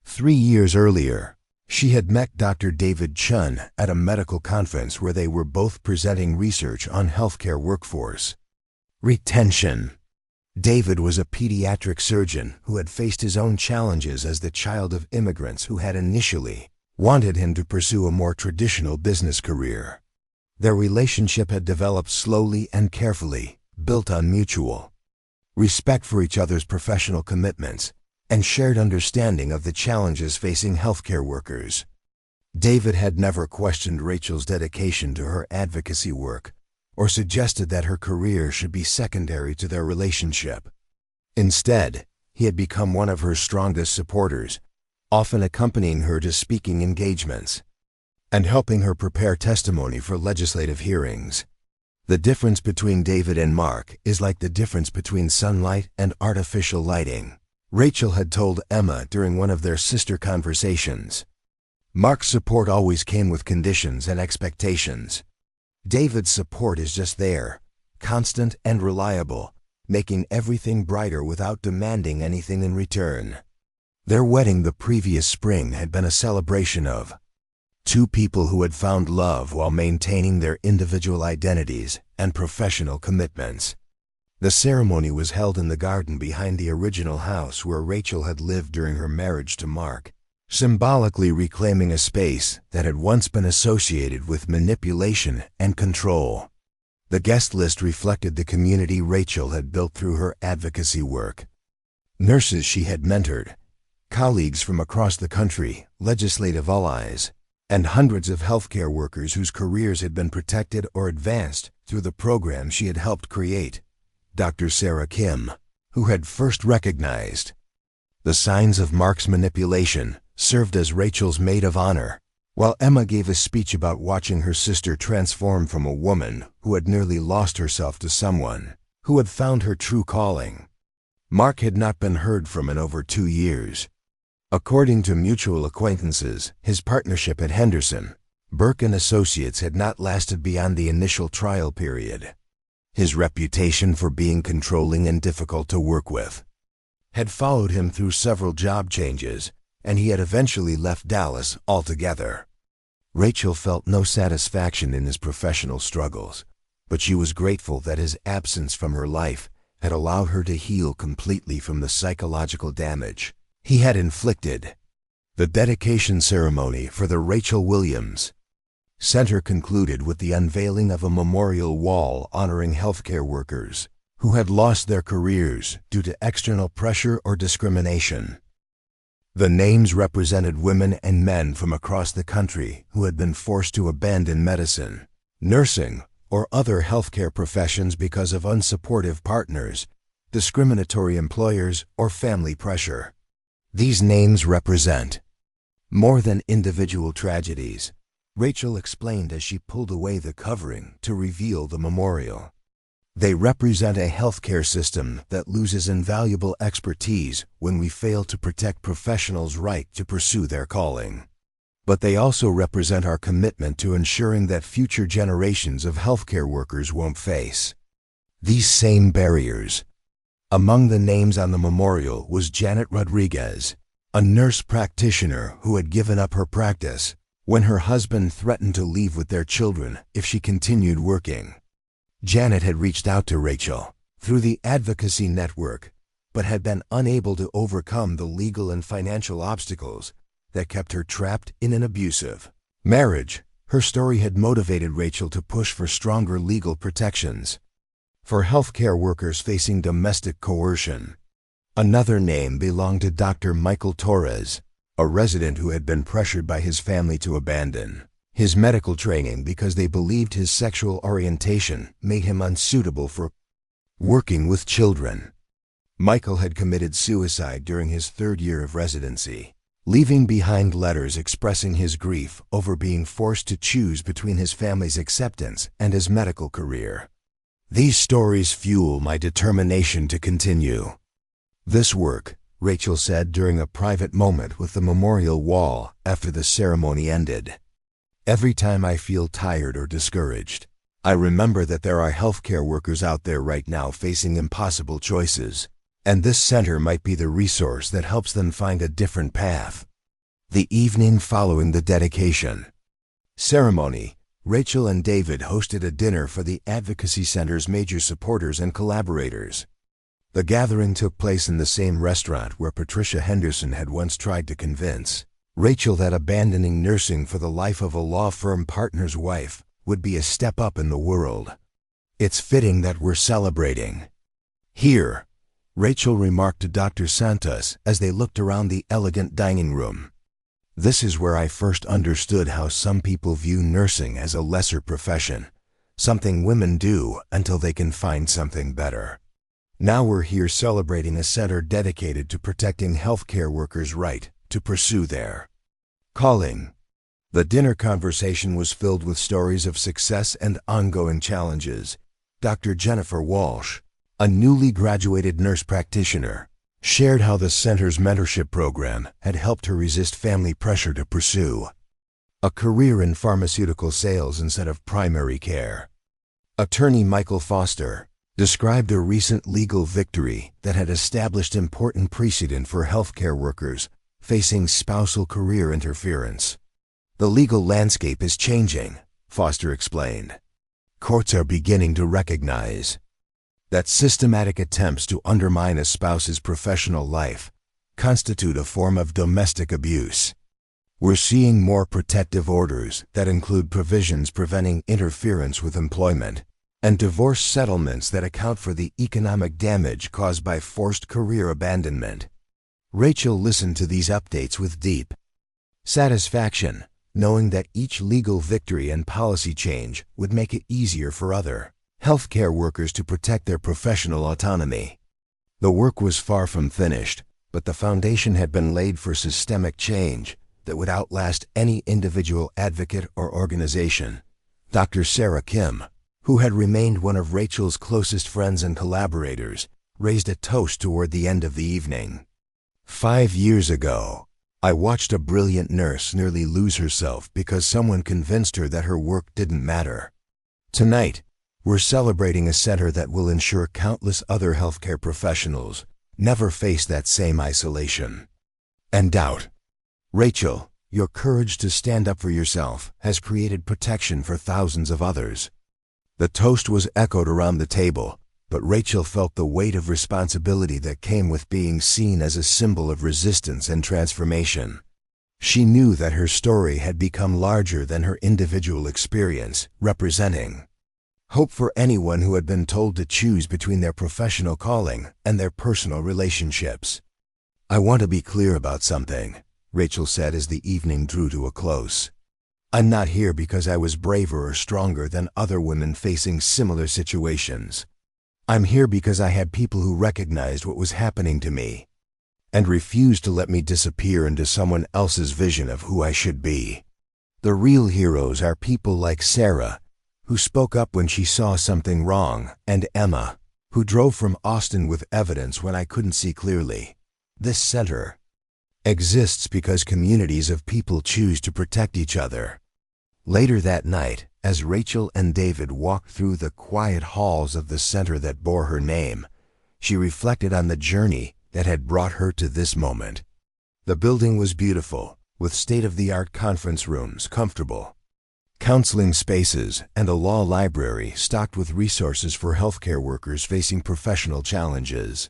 3 years earlier, she had met Dr. David Chun at a medical conference where they were both presenting research on healthcare workforce retention. David was a pediatric surgeon who had faced his own challenges as the child of immigrants who had initially wanted him to pursue a more traditional business career. Their relationship had developed slowly and carefully, built on mutual respect for each other's professional commitments and shared understanding of the challenges facing healthcare workers. David had never questioned Rachel's dedication to her advocacy work or suggested that her career should be secondary to their relationship. Instead, he had become one of her strongest supporters, often accompanying her to speaking engagements. and helping her prepare testimony for legislative hearings. The difference between David and Mark is like the difference between sunlight and artificial lighting, Rachel had told Emma during one of their sister conversations. Mark's support always came with conditions and expectations. David's support is just there, constant and reliable, making everything brighter without demanding anything in return. Their wedding the previous spring had been a celebration of two people who had found love while maintaining their individual identities and professional commitments. The ceremony was held in the garden behind the original house where Rachel had lived during her marriage to Mark, symbolically reclaiming a space that had once been associated with manipulation and control. The guest list reflected the community Rachel had built through her advocacy work. Nurses she had mentored, colleagues from across the country, legislative allies, and hundreds of healthcare workers whose careers had been protected or advanced through the program she had helped create. Dr. Sarah Kim, who had first recognized the signs of Mark's manipulation, served as Rachel's maid of honor, while Emma gave a speech about watching her sister transform from a woman who had nearly lost herself to someone who had found her true calling. Mark had not been heard from in over 2 years. According to mutual acquaintances, his partnership at Henderson, Burke & Associates had not lasted beyond the initial trial period. His reputation for being controlling and difficult to work with had followed him through several job changes, and he had eventually left Dallas altogether. Rachel felt no satisfaction in his professional struggles, but she was grateful that his absence from her life had allowed her to heal completely from the psychological damage he had inflicted. The dedication ceremony for the Rachel Williams Center concluded with the unveiling of a memorial wall honoring healthcare workers who had lost their careers due to external pressure or discrimination. The names represented women and men from across the country who had been forced to abandon medicine, nursing, or other healthcare professions because of unsupportive partners, discriminatory employers, or family pressure. These names represent more than individual tragedies, Rachel explained as she pulled away the covering to reveal the memorial. They represent a healthcare system that loses invaluable expertise when we fail to protect professionals' right to pursue their calling. But they also represent our commitment to ensuring that future generations of healthcare workers won't face these same barriers. Among the names on the memorial was Janet Rodriguez, a nurse practitioner who had given up her practice when her husband threatened to leave with their children if she continued working. Janet had reached out to Rachel through the advocacy network, but had been unable to overcome the legal and financial obstacles that kept her trapped in an abusive marriage. Her story had motivated Rachel to push for stronger legal protections for healthcare workers facing domestic coercion. Another name belonged to Dr. Michael Torres, a resident who had been pressured by his family to abandon his medical training because they believed his sexual orientation made him unsuitable for working with children. Michael had committed suicide during his 3rd year of residency, leaving behind letters expressing his grief over being forced to choose between his family's acceptance and his medical career. These stories fuel my determination to continue this work, Rachel said during a private moment with the memorial wall after the ceremony ended. Every time I feel tired or discouraged, I remember that there are healthcare workers out there right now facing impossible choices, and this center might be the resource that helps them find a different path. The evening following the dedication ceremony, Rachel and David hosted a dinner for the Advocacy Center's major supporters and collaborators. The gathering took place in the same restaurant where Patricia Henderson had once tried to convince Rachel that abandoning nursing for the life of a law firm partner's wife would be a step up in the world. It's fitting that we're celebrating here, Rachel remarked to Dr. Santos as they looked around the elegant dining room. This is where I first understood how some people view nursing as a lesser profession, something women do until they can find something better. Now we're here celebrating a center dedicated to protecting healthcare workers' right to pursue their calling. The dinner conversation was filled with stories of success and ongoing challenges. Dr. Jennifer Walsh, a newly graduated nurse practitioner, shared how the center's mentorship program had helped her resist family pressure to pursue a career in pharmaceutical sales instead of primary care. Attorney Michael Foster described a recent legal victory that had established important precedent for healthcare workers facing spousal career interference. The legal landscape is changing, Foster explained. Courts are beginning to recognize that systematic attempts to undermine a spouse's professional life constitute a form of domestic abuse. We're seeing more protective orders that include provisions preventing interference with employment and divorce settlements that account for the economic damage caused by forced career abandonment. Rachel listened to these updates with deep satisfaction, knowing that each legal victory and policy change would make it easier for other healthcare workers to protect their professional autonomy. The work was far from finished, but the foundation had been laid for systemic change that would outlast any individual advocate or organization. Dr. Sarah Kim, who had remained one of Rachel's closest friends and collaborators, raised a toast toward the end of the evening. 5 years ago, I watched a brilliant nurse nearly lose herself because someone convinced her that her work didn't matter. Tonight, we're celebrating a center that will ensure countless other healthcare professionals never face that same isolation and doubt. Rachel, your courage to stand up for yourself has created protection for thousands of others. The toast was echoed around the table, but Rachel felt the weight of responsibility that came with being seen as a symbol of resistance and transformation. She knew that her story had become larger than her individual experience, representing hope for anyone who had been told to choose between their professional calling and their personal relationships. I want to be clear about something, Rachel said as the evening drew to a close. I'm not here because I was braver or stronger than other women facing similar situations. I'm here because I had people who recognized what was happening to me and refused to let me disappear into someone else's vision of who I should be. The real heroes are people like Sarah, who spoke up when she saw something wrong, and Emma, who drove from Austin with evidence when I couldn't see clearly. This center exists because communities of people choose to protect each other. Later that night, as Rachel and David walked through the quiet halls of the center that bore her name, she reflected on the journey that had brought her to this moment. The building was beautiful, with state-of-the-art conference rooms, comfortable counseling spaces, and a law library stocked with resources for healthcare workers facing professional challenges.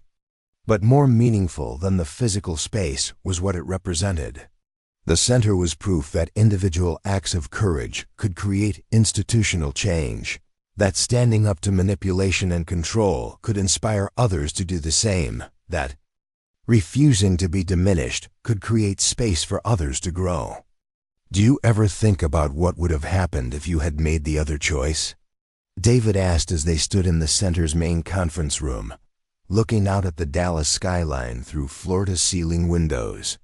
But more meaningful than the physical space was what it represented. The center was proof that individual acts of courage could create institutional change, that standing up to manipulation and control could inspire others to do the same, that refusing to be diminished could create space for others to grow. Do you ever think about what would have happened if you had made the other choice? David asked as they stood in the center's main conference room, looking out at the Dallas skyline through floor-to-ceiling windows.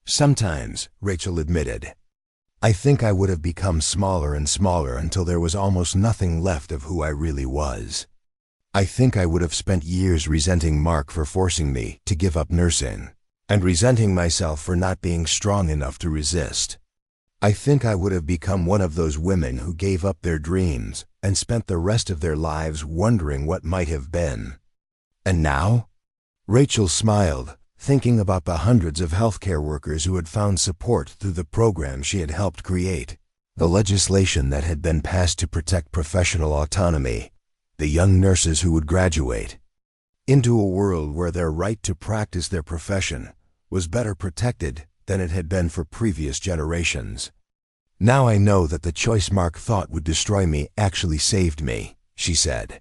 Sometimes, Rachel admitted, I think I would have become smaller and smaller until there was almost nothing left of who I really was. I think I would have spent years resenting Mark for forcing me to give up nursing, and resenting myself for not being strong enough to resist. I think I would have become one of those women who gave up their dreams and spent the rest of their lives wondering what might have been. And now? Rachel smiled, thinking about the hundreds of healthcare workers who had found support through the program she had helped create, the legislation that had been passed to protect professional autonomy, the young nurses who would graduate into a world where their right to practice their profession was better protected than it had been for previous generations. Now I know that the choice Mark thought would destroy me actually saved me, she said.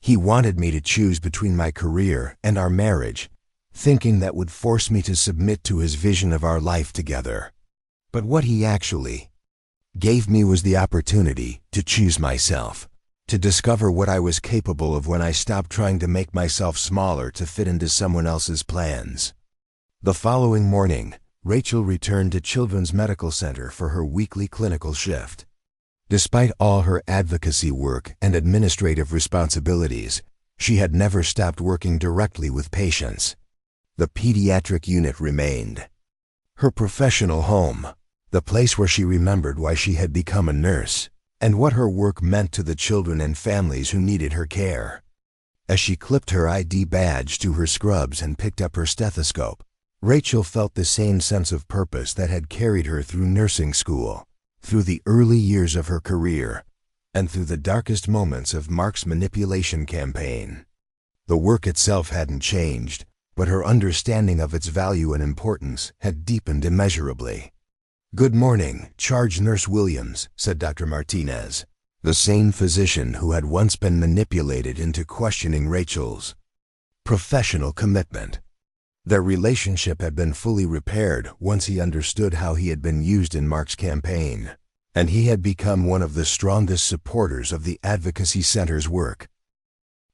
He wanted me to choose between my career and our marriage, thinking that would force me to submit to his vision of our life together. But what he actually gave me was the opportunity to choose myself, to discover what I was capable of when I stopped trying to make myself smaller to fit into someone else's plans. The following morning, Rachel returned to Children's Medical Center for her weekly clinical shift. Despite all her advocacy work and administrative responsibilities, she had never stopped working directly with patients. The pediatric unit remained her professional home, the place where she remembered why she had become a nurse, and what her work meant to the children and families who needed her care. As she clipped her ID badge to her scrubs and picked up her stethoscope, Rachel felt the same sense of purpose that had carried her through nursing school, through the early years of her career, and through the darkest moments of Mark's manipulation campaign. The work itself hadn't changed, but her understanding of its value and importance had deepened immeasurably. "Good morning, Charge Nurse Williams," said Dr. Martinez, the same physician who had once been manipulated into questioning Rachel's professional commitment. Their relationship had been fully repaired once he understood how he had been used in Mark's campaign, and he had become one of the strongest supporters of the Advocacy Center's work.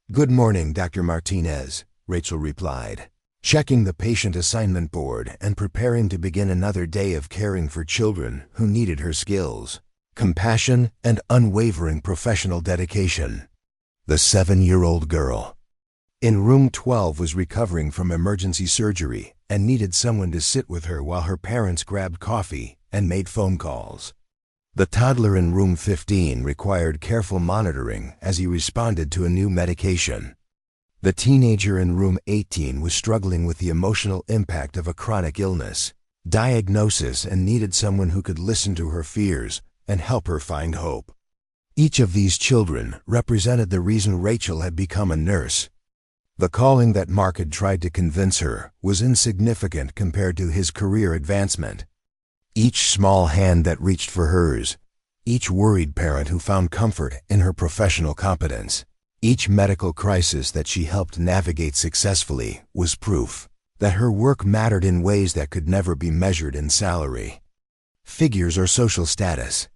"Good morning, Dr. Martinez," Rachel replied, checking the patient assignment board and preparing to begin another day of caring for children who needed her skills, compassion, and unwavering professional dedication. The 7-year-old girl in room 12 was recovering from emergency surgery and needed someone to sit with her while her parents grabbed coffee and made phone calls. The toddler in room 15 required careful monitoring as he responded to a new medication. The teenager in room 18 was struggling with the emotional impact of a chronic illness, diagnosis, and needed someone who could listen to her fears and help her find hope. Each of these children represented the reason Rachel had become a nurse. The calling that Mark had tried to convince her was insignificant compared to his career advancement. Each small hand that reached for hers, each worried parent who found comfort in her professional competence, each medical crisis that she helped navigate successfully was proof that her work mattered in ways that could never be measured in salary, figures, or social status.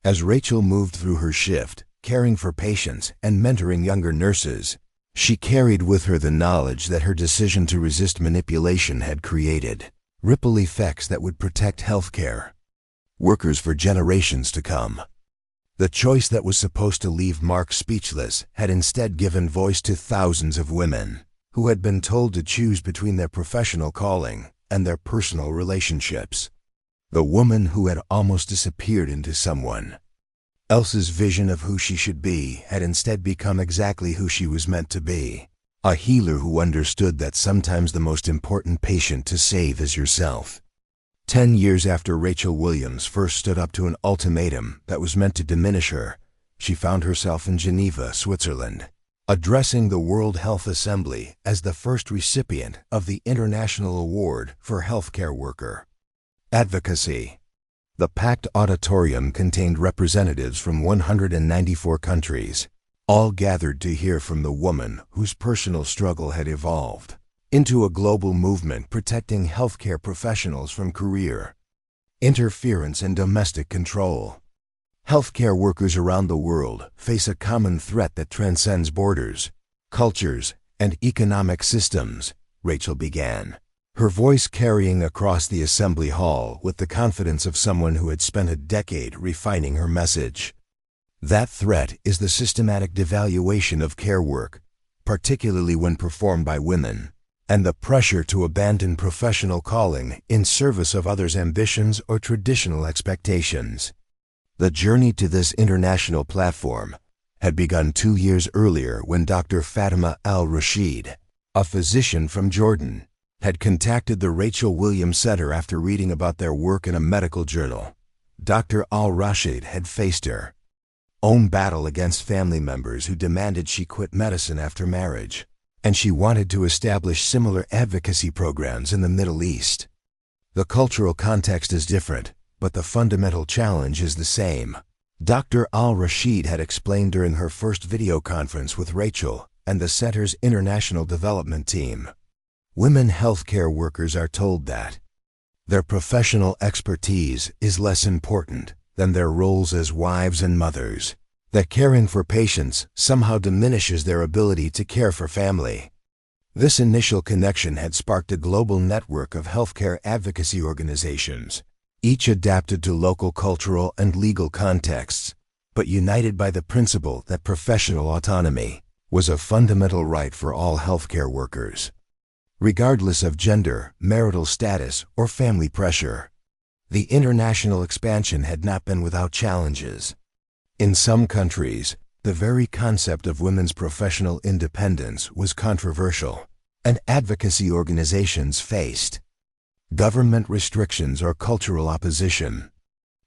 As Rachel moved through her shift, caring for patients and mentoring younger nurses, she carried with her the knowledge that her decision to resist manipulation had created ripple effects that would protect healthcare workers for generations to come. The choice that was supposed to leave Mark speechless had instead given voice to thousands of women who had been told to choose between their professional calling and their personal relationships. The woman who had almost disappeared into someone else's vision of who she should be had instead become exactly who she was meant to be, a healer who understood that sometimes the most important patient to save is yourself. 10 years after Rachel Williams first stood up to an ultimatum that was meant to diminish her, she found herself in Geneva, Switzerland, addressing the World Health Assembly as the first recipient of the International Award for Healthcare Worker Advocacy. The packed auditorium contained representatives from 194 countries, all gathered to hear from the woman whose personal struggle had evolved into a global movement protecting healthcare professionals from career interference and domestic control. Healthcare workers around the world face a common threat that transcends borders, cultures, and economic systems, Rachel began, her voice carrying across the assembly hall with the confidence of someone who had spent a decade refining her message. That threat is the systematic devaluation of care work, particularly when performed by women, and the pressure to abandon professional calling in service of others' ambitions or traditional expectations. The journey to this international platform had begun 2 years earlier when Dr. Fatima al-Rashid, a physician from Jordan, had contacted the Rachel Williams Center after reading about their work in a medical journal. Dr. al-Rashid had faced her own battle against family members who demanded she quit medicine after marriage, and she wanted to establish similar advocacy programs in the Middle East. The cultural context is different, but the fundamental challenge is the same. Dr. al-Rashid had explained during her first video conference with Rachel and the center's international development team. Women healthcare workers are told that their professional expertise is less important than their roles as wives and mothers, that caring for patients somehow diminishes their ability to care for family. This initial connection had sparked a global network of healthcare advocacy organizations, each adapted to local cultural and legal contexts, but united by the principle that professional autonomy was a fundamental right for all healthcare workers, regardless of gender, marital status, or family pressure. The international expansion had not been without challenges. In some countries, the very concept of women's professional independence was controversial, and advocacy organizations faced government restrictions or cultural opposition.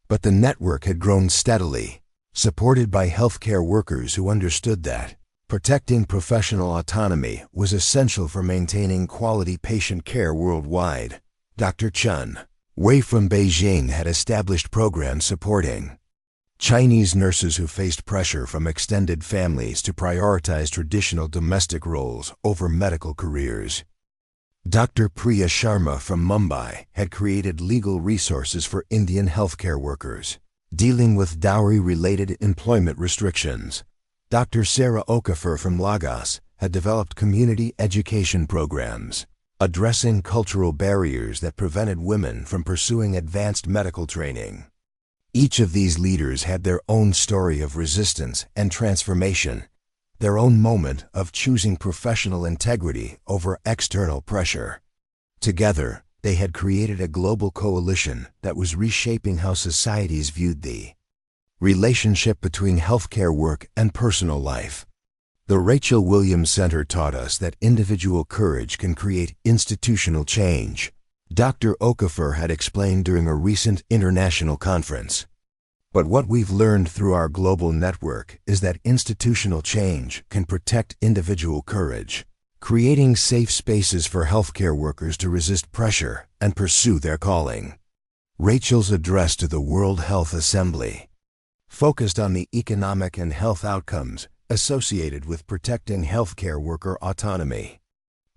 But the network had grown steadily, supported by healthcare workers who understood that protecting professional autonomy was essential for maintaining quality patient care worldwide. Dr. Chen Wei from Beijing had established programs supporting Chinese nurses who faced pressure from extended families to prioritize traditional domestic roles over medical careers. Dr. Priya Sharma from Mumbai had created legal resources for Indian healthcare workers, dealing with dowry-related employment restrictions. Dr. Sarah Okafor from Lagos had developed community education programs, addressing cultural barriers that prevented women from pursuing advanced medical training. Each of these leaders had their own story of resistance and transformation, their own moment of choosing professional integrity over external pressure. Together, they had created a global coalition that was reshaping how societies viewed the relationship between healthcare work and personal life. The Rachel Williams Center taught us that individual courage can create institutional change. Dr. Okafor had explained during a recent international conference. But what we've learned through our global network is that institutional change can protect individual courage, creating safe spaces for healthcare workers to resist pressure and pursue their calling. Rachel's address to the World Health Assembly focused on the economic and health outcomes associated with protecting healthcare worker autonomy.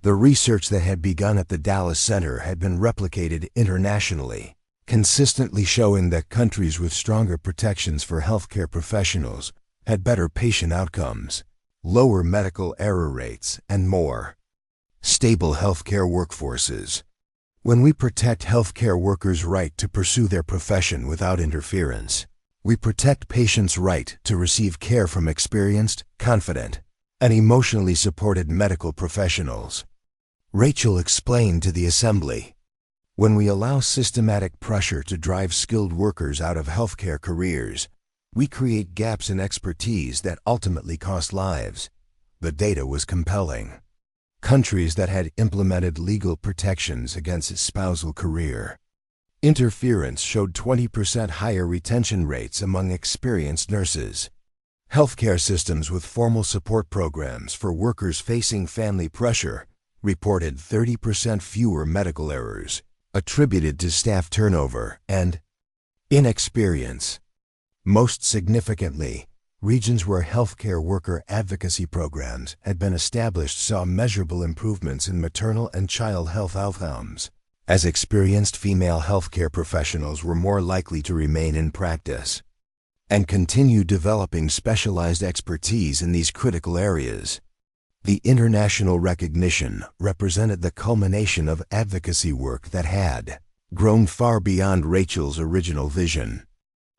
The research that had begun at the Dallas Center had been replicated internationally, consistently showing that countries with stronger protections for healthcare professionals had better patient outcomes, lower medical error rates, and more stable healthcare workforces. When we protect healthcare workers' right to pursue their profession without interference, we protect patients' right to receive care from experienced, confident, and emotionally supported medical professionals. Rachel explained to the assembly, when we allow systematic pressure to drive skilled workers out of healthcare careers, we create gaps in expertise that ultimately cost lives. The data was compelling. Countries that had implemented legal protections against spousal career interference showed 20% higher retention rates among experienced nurses. Healthcare systems with formal support programs for workers facing family pressure reported 30% fewer medical errors attributed to staff turnover and inexperience. Most significantly, regions where healthcare worker advocacy programs had been established saw measurable improvements in maternal and child health outcomes, as experienced female healthcare professionals were more likely to remain in practice and continue developing specialized expertise in these critical areas. The international recognition represented the culmination of advocacy work that had grown far beyond Rachel's original vision.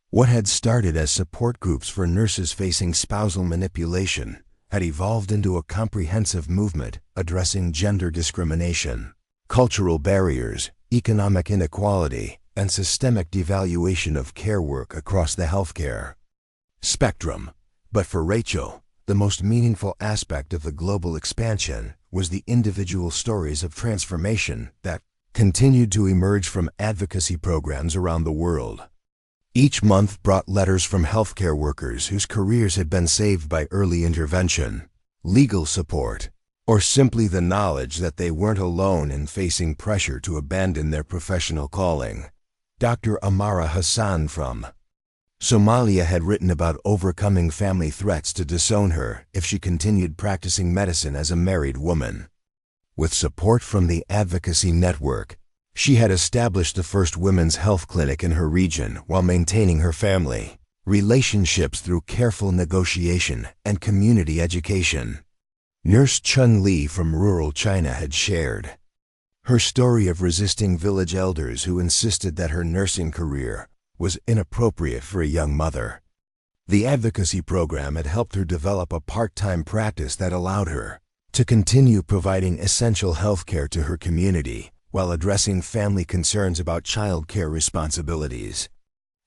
What had started as support groups for nurses facing spousal manipulation had evolved into a comprehensive movement addressing gender discrimination, cultural barriers, economic inequality, and systemic devaluation of care work across the healthcare spectrum. But for Rachel, the most meaningful aspect of the global expansion was the individual stories of transformation that continued to emerge from advocacy programs around the world. Each month brought letters from healthcare workers whose careers had been saved by early intervention, legal support, or simply the knowledge that they weren't alone in facing pressure to abandon their professional calling. Dr. Amara Hassan from Somalia had written about overcoming family threats to disown her if she continued practicing medicine as a married woman. With support from the advocacy network, she had established the first women's health clinic in her region while maintaining her family relationships through careful negotiation and community education. Nurse Chun Li from rural China had shared. Her story of resisting village elders who insisted that her nursing career was inappropriate for a young mother. The advocacy program had helped her develop a part-time practice that allowed her to continue providing essential health care to her community while addressing family concerns about child care responsibilities.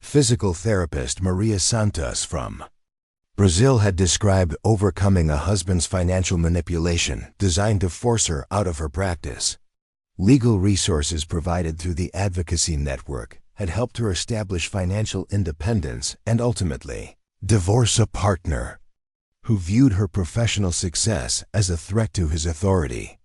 Physical therapist Maria Santos from Brazil had described overcoming a husband's financial manipulation designed to force her out of her practice. Legal resources provided through the advocacy network had helped her establish financial independence and ultimately divorce a partner who viewed her professional success as a threat to his authority.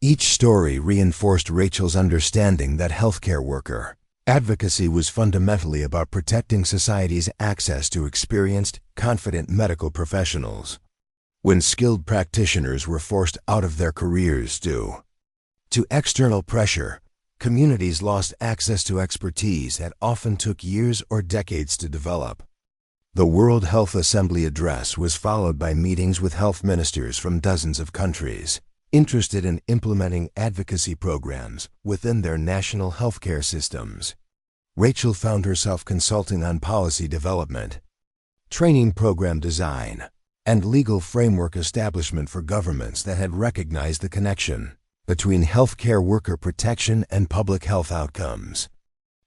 Each story reinforced Rachel's understanding that healthcare worker advocacy was fundamentally about protecting society's access to experienced, confident medical professionals. When skilled practitioners were forced out of their careers due to external pressure, communities lost access to expertise that often took years or decades to develop. The World Health Assembly address was followed by meetings with health ministers from dozens of countries interested in implementing advocacy programs within their national healthcare systems. Rachel found herself consulting on policy development, training program design, and legal framework establishment for governments that had recognized the connection between healthcare worker protection and public health outcomes.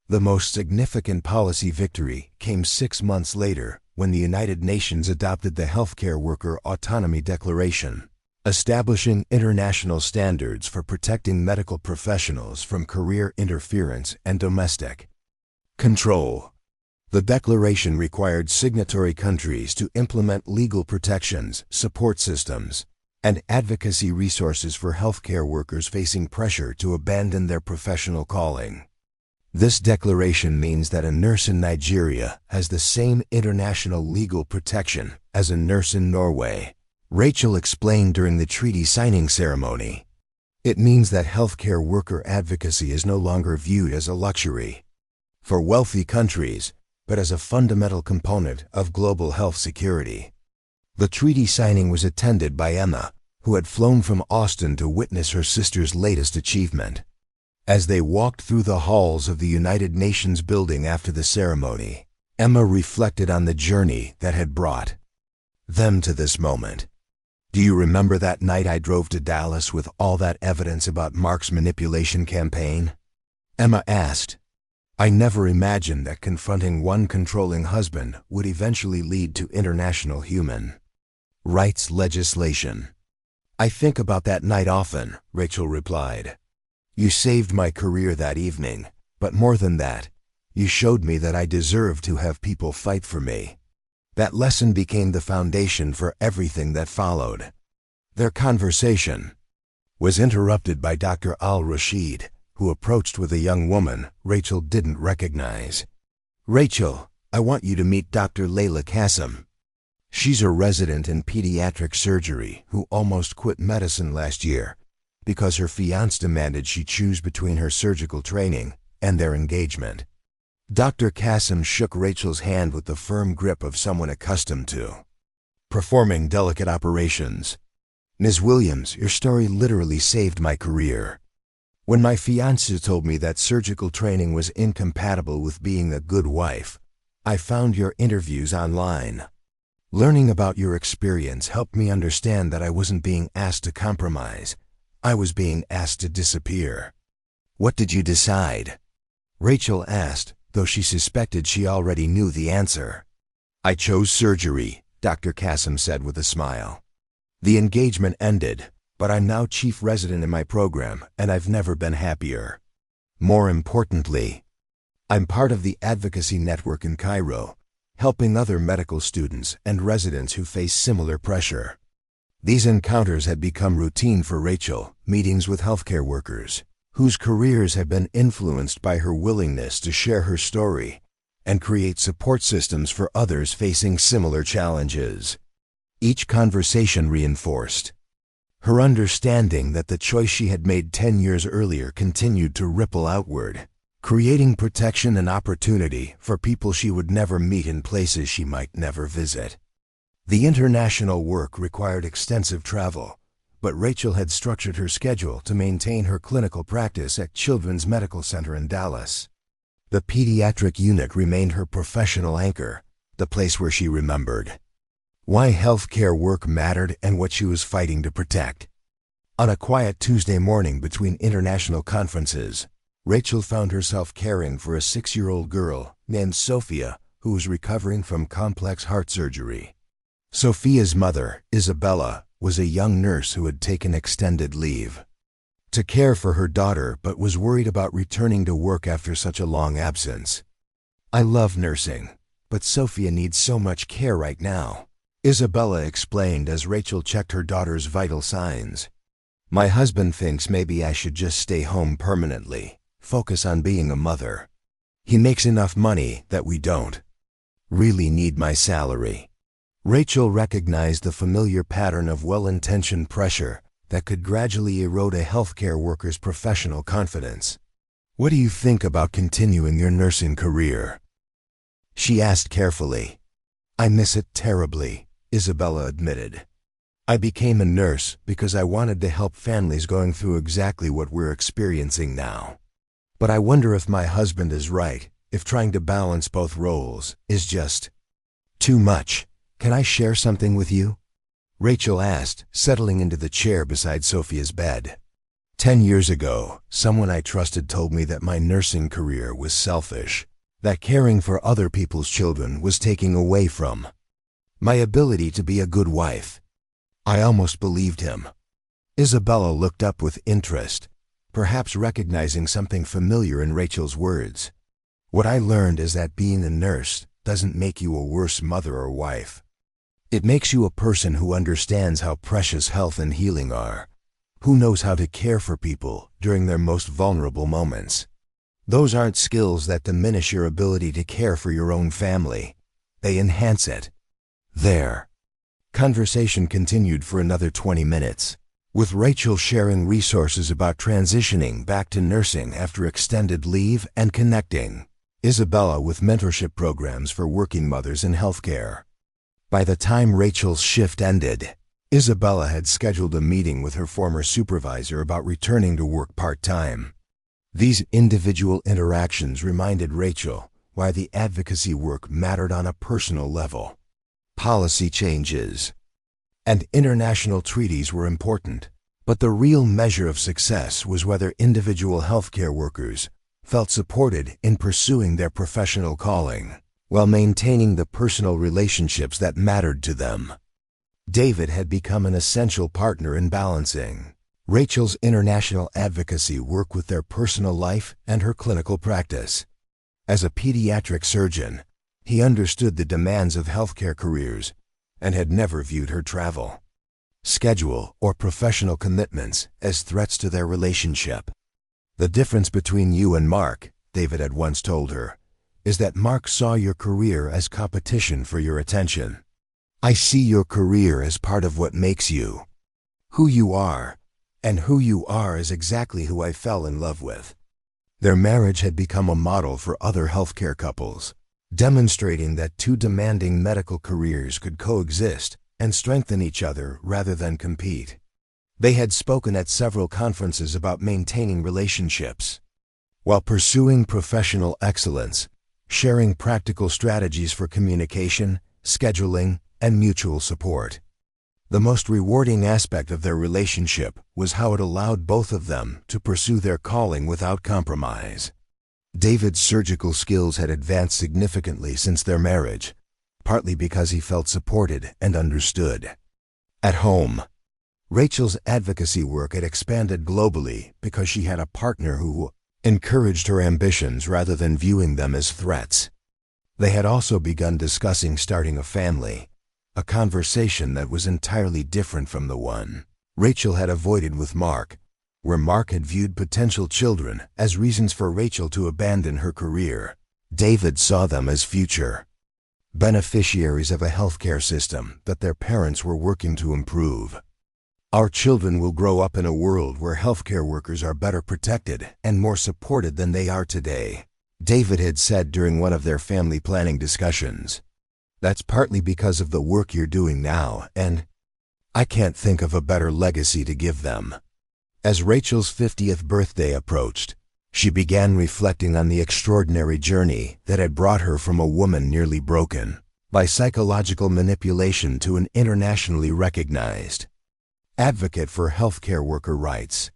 The most significant policy victory came 6 months later when the United Nations adopted the Healthcare Worker Autonomy Declaration, establishing international standards for protecting medical professionals from career interference and domestic control. The declaration required signatory countries to implement legal protections, support systems, and advocacy resources for healthcare workers facing pressure to abandon their professional calling. This declaration means that a nurse in Nigeria has the same international legal protection as a nurse in Norway, Rachel explained during the treaty signing ceremony. It means that healthcare worker advocacy is no longer viewed as a luxury for wealthy countries, but as a fundamental component of global health security. The treaty signing was attended by Emma, who had flown from Austin to witness her sister's latest achievement. As they walked through the halls of the United Nations building after the ceremony, Emma reflected on the journey that had brought them to this moment. "Do you remember that night I drove to Dallas with all that evidence about Mark's manipulation campaign?" Emma asked. "I never imagined that confronting one controlling husband would eventually lead to international human rights legislation." "I think about that night often," Rachel replied. "You saved my career that evening, but more than that, you showed me that I deserve to have people fight for me." That lesson became the foundation for everything that followed. Their conversation was interrupted by Dr. Al-Rashid, who approached with a young woman Rachel didn't recognize. "Rachel, I want you to meet Dr. Layla Kassim. She's a resident in pediatric surgery who almost quit medicine last year because her fiancé demanded she choose between her surgical training and their engagement." Dr. Kassim shook Rachel's hand with the firm grip of someone accustomed to performing delicate operations. "Ms. Williams, your story literally saved my career. When my fiancé told me that surgical training was incompatible with being a good wife, I found your interviews online. Learning about your experience helped me understand that I wasn't being asked to compromise. I was being asked to disappear." "What did you decide?" Rachel asked, though she suspected she already knew the answer. "I chose surgery," Dr. Kassim said with a smile. "The engagement ended, but I'm now chief resident in my program, and I've never been happier. More importantly, I'm part of the advocacy network in Cairo, helping other medical students and residents who face similar pressure." These encounters had become routine for Rachel, meetings with healthcare workers whose careers had been influenced by her willingness to share her story and create support systems for others facing similar challenges. Each conversation reinforced her understanding that the choice she had made 10 years earlier continued to ripple outward, creating protection and opportunity for people she would never meet in places she might never visit. The international work required extensive travel, but Rachel had structured her schedule to maintain her clinical practice at Children's Medical Center in Dallas. The pediatric unit remained her professional anchor, the place where she remembered why healthcare work mattered and what she was fighting to protect. On a quiet Tuesday morning between international conferences, Rachel found herself caring for a 6-year-old girl named Sophia who was recovering from complex heart surgery. Sophia's mother, Isabella, was a young nurse who had taken extended leave to care for her daughter but was worried about returning to work after such a long absence. "I love nursing, but Sophia needs so much care right now," Isabella explained as Rachel checked her daughter's vital signs. "My husband thinks maybe I should just stay home permanently, focus on being a mother. He makes enough money that we don't really need my salary." Rachel recognized the familiar pattern of well-intentioned pressure that could gradually erode a healthcare worker's professional confidence. "What do you think about continuing your nursing career?" she asked carefully. "I miss it terribly," Isabella admitted. "I became a nurse because I wanted to help families going through exactly what we're experiencing now. But I wonder if my husband is right, if trying to balance both roles is just too much. Can I share something with you?" Rachel asked, settling into the chair beside Sophia's bed. 10 years ago, someone I trusted told me that my nursing career was selfish, that caring for other people's children was taking away from my ability to be a good wife. I almost believed him. Isabella looked up with interest, perhaps recognizing something familiar in Rachel's words. "What I learned is that being a nurse doesn't make you a worse mother or wife. It makes you a person who understands how precious health and healing are, who knows how to care for people during their most vulnerable moments. Those aren't skills that diminish your ability to care for your own family. They enhance it." There. Conversation continued for another 20 minutes, with Rachel sharing resources about transitioning back to nursing after extended leave and connecting Isabella with mentorship programs for working mothers in healthcare. By the time Rachel's shift ended, Isabella had scheduled a meeting with her former supervisor about returning to work part-time. These individual interactions reminded Rachel why the advocacy work mattered on a personal level. Policy changes and international treaties were important, but the real measure of success was whether individual healthcare workers felt supported in pursuing their professional calling while maintaining the personal relationships that mattered to them. David had become an essential partner in balancing Rachel's international advocacy work with their personal life and her clinical practice. As a pediatric surgeon, he understood the demands of healthcare careers and had never viewed her travel schedule or professional commitments as threats to their relationship. "The difference between you and Mark," David had once told her, "is that Mark saw your career as competition for your attention. I see your career as part of what makes you who you are, and who you are is exactly who I fell in love with." Their marriage had become a model for other healthcare couples, demonstrating that two demanding medical careers could coexist and strengthen each other rather than compete. They had spoken at several conferences about maintaining relationships while pursuing professional excellence, sharing practical strategies for communication, scheduling, and mutual support. The most rewarding aspect of their relationship was how it allowed both of them to pursue their calling without compromise. David's surgical skills had advanced significantly since their marriage, partly because he felt supported and understood. At home, Rachel's advocacy work had expanded globally because she had a partner who encouraged her ambitions rather than viewing them as threats. They had also begun discussing starting a family, a conversation that was entirely different from the one Rachel had avoided with Mark, where Mark had viewed potential children as reasons for Rachel to abandon her career. David saw them as future beneficiaries of a healthcare system that their parents were working to improve. "Our children will grow up in a world where healthcare workers are better protected and more supported than they are today," David had said during one of their family planning discussions. "That's partly because of the work you're doing now, and I can't think of a better legacy to give them. As Rachel's 50th birthday approached, she began reflecting on the extraordinary journey that had brought her from a woman nearly broken by psychological manipulation to an internationally recognized advocate for healthcare worker rights.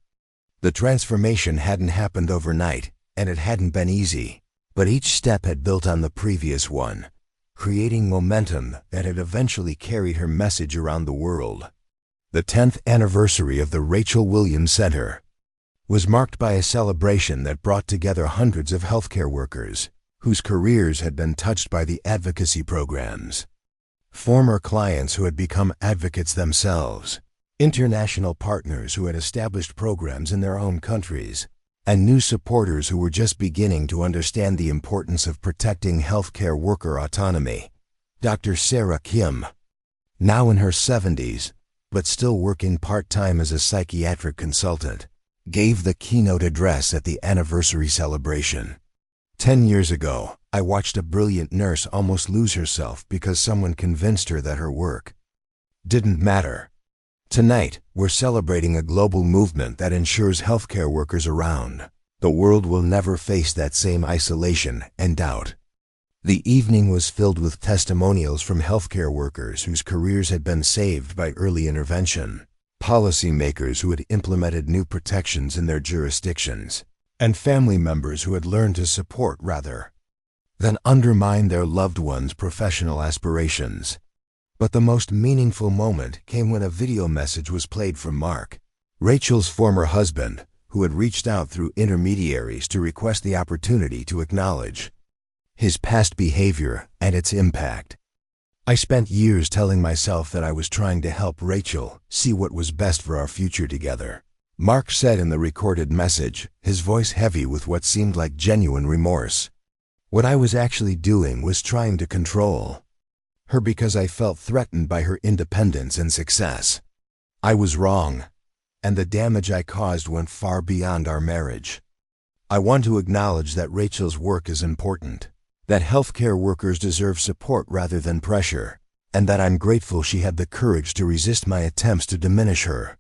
The transformation hadn't happened overnight, and it hadn't been easy, but each step had built on the previous one, creating momentum that had eventually carried her message around the world. The 10th anniversary of the Rachel Williams Center was marked by a celebration that brought together hundreds of healthcare workers whose careers had been touched by the advocacy programs. Former clients who had become advocates themselves, international partners who had established programs in their own countries, and new supporters who were just beginning to understand the importance of protecting healthcare worker autonomy. Dr. Sarah Kim, now in her 70s, but still working part-time as a psychiatric consultant, gave the keynote address at the anniversary celebration. 10 years ago, I watched a brilliant nurse almost lose herself because someone convinced her that her work didn't matter. Tonight, we're celebrating a global movement that ensures healthcare workers around the world will never face that same isolation and doubt. The evening was filled with testimonials from healthcare workers whose careers had been saved by early intervention, policymakers who had implemented new protections in their jurisdictions, and family members who had learned to support rather than undermine their loved ones' professional aspirations. But the most meaningful moment came when a video message was played from Mark, Rachel's former husband, who had reached out through intermediaries to request the opportunity to acknowledge his past behavior and its impact. I spent years telling myself that I was trying to help Rachel see what was best for our future together, Mark said in the recorded message, his voice heavy with what seemed like genuine remorse. What I was actually doing was trying to control her because I felt threatened by her independence and success. I was wrong, and the damage I caused went far beyond our marriage. I want to acknowledge that Rachel's work is important, that healthcare workers deserve support rather than pressure, and that I'm grateful she had the courage to resist my attempts to diminish her.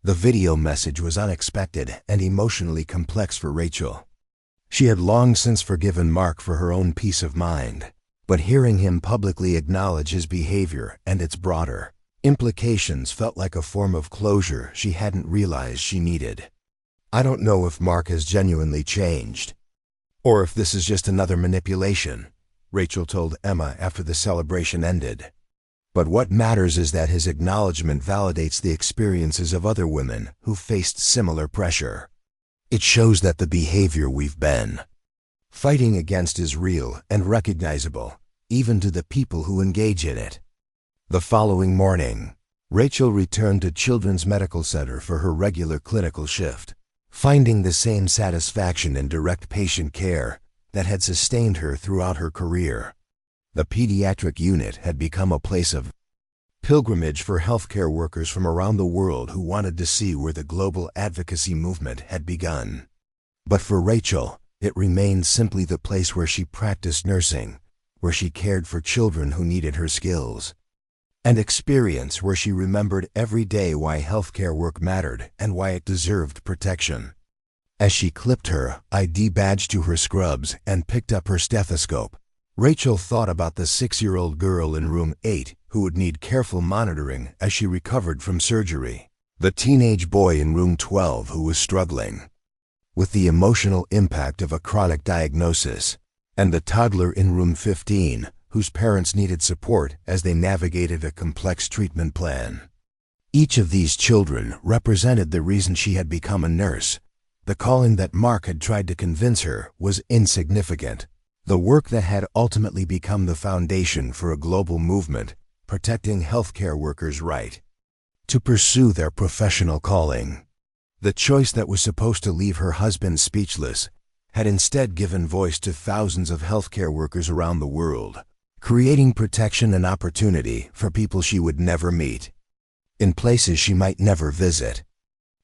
The video message was unexpected and emotionally complex for Rachel. She had long since forgiven Mark for her own peace of mind, but hearing him publicly acknowledge his behavior and its broader implications felt like a form of closure she hadn't realized she needed. I don't know if Mark has genuinely changed, or if this is just another manipulation, Rachel told Emma after the celebration ended. But what matters is that his acknowledgement validates the experiences of other women who faced similar pressure. It shows that the behavior we've been fighting against is real and recognizable, even to the people who engage in it. The following morning, Rachel returned to Children's Medical Center for her regular clinical shift, finding the same satisfaction in direct patient care that had sustained her throughout her career. The pediatric unit had become a place of pilgrimage for healthcare workers from around the world who wanted to see where the global advocacy movement had begun. But for Rachel, it remained simply the place where she practiced nursing, where she cared for children who needed her skills and experience, where she remembered every day why healthcare work mattered and why it deserved protection. As she clipped her ID badge to her scrubs and picked up her stethoscope, Rachel thought about the 6-year-old girl in room 8 who would need careful monitoring as she recovered from surgery, the teenage boy in room 12 who was struggling with the emotional impact of a chronic diagnosis, and the toddler in room 15 whose parents needed support as they navigated a complex treatment plan. Each of these children represented the reason she had become a nurse. The calling that Mark had tried to convince her was insignificant. The work that had ultimately become the foundation for a global movement, protecting healthcare workers' right to pursue their professional calling. The choice that was supposed to leave her husband speechless had instead given voice to thousands of healthcare workers around the world, creating protection and opportunity for people she would never meet, in places she might never visit.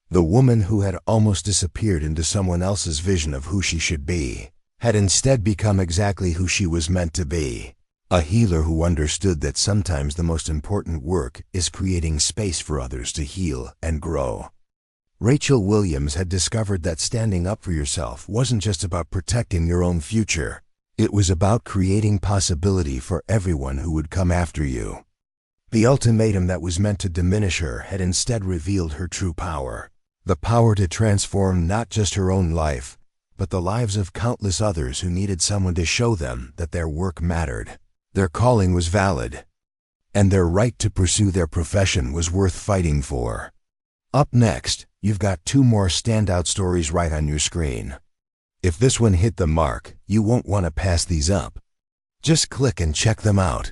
The woman who had almost disappeared into someone else's vision of who she should be had instead become exactly who she was meant to be, A healer who understood that sometimes the most important work is creating space for others to heal and grow. Rachel Williams had discovered that standing up for yourself wasn't just about protecting your own future. It was about creating possibility for everyone who would come after you. The ultimatum that was meant to diminish her had instead revealed her true power. The power to transform not just her own life, but the lives of countless others who needed someone to show them that their work mattered. Their calling was valid, and their right to pursue their profession was worth fighting for. Up next, you've got 2 more standout stories right on your screen. If this one hit the mark, you won't want to pass these up. Just click and check them out.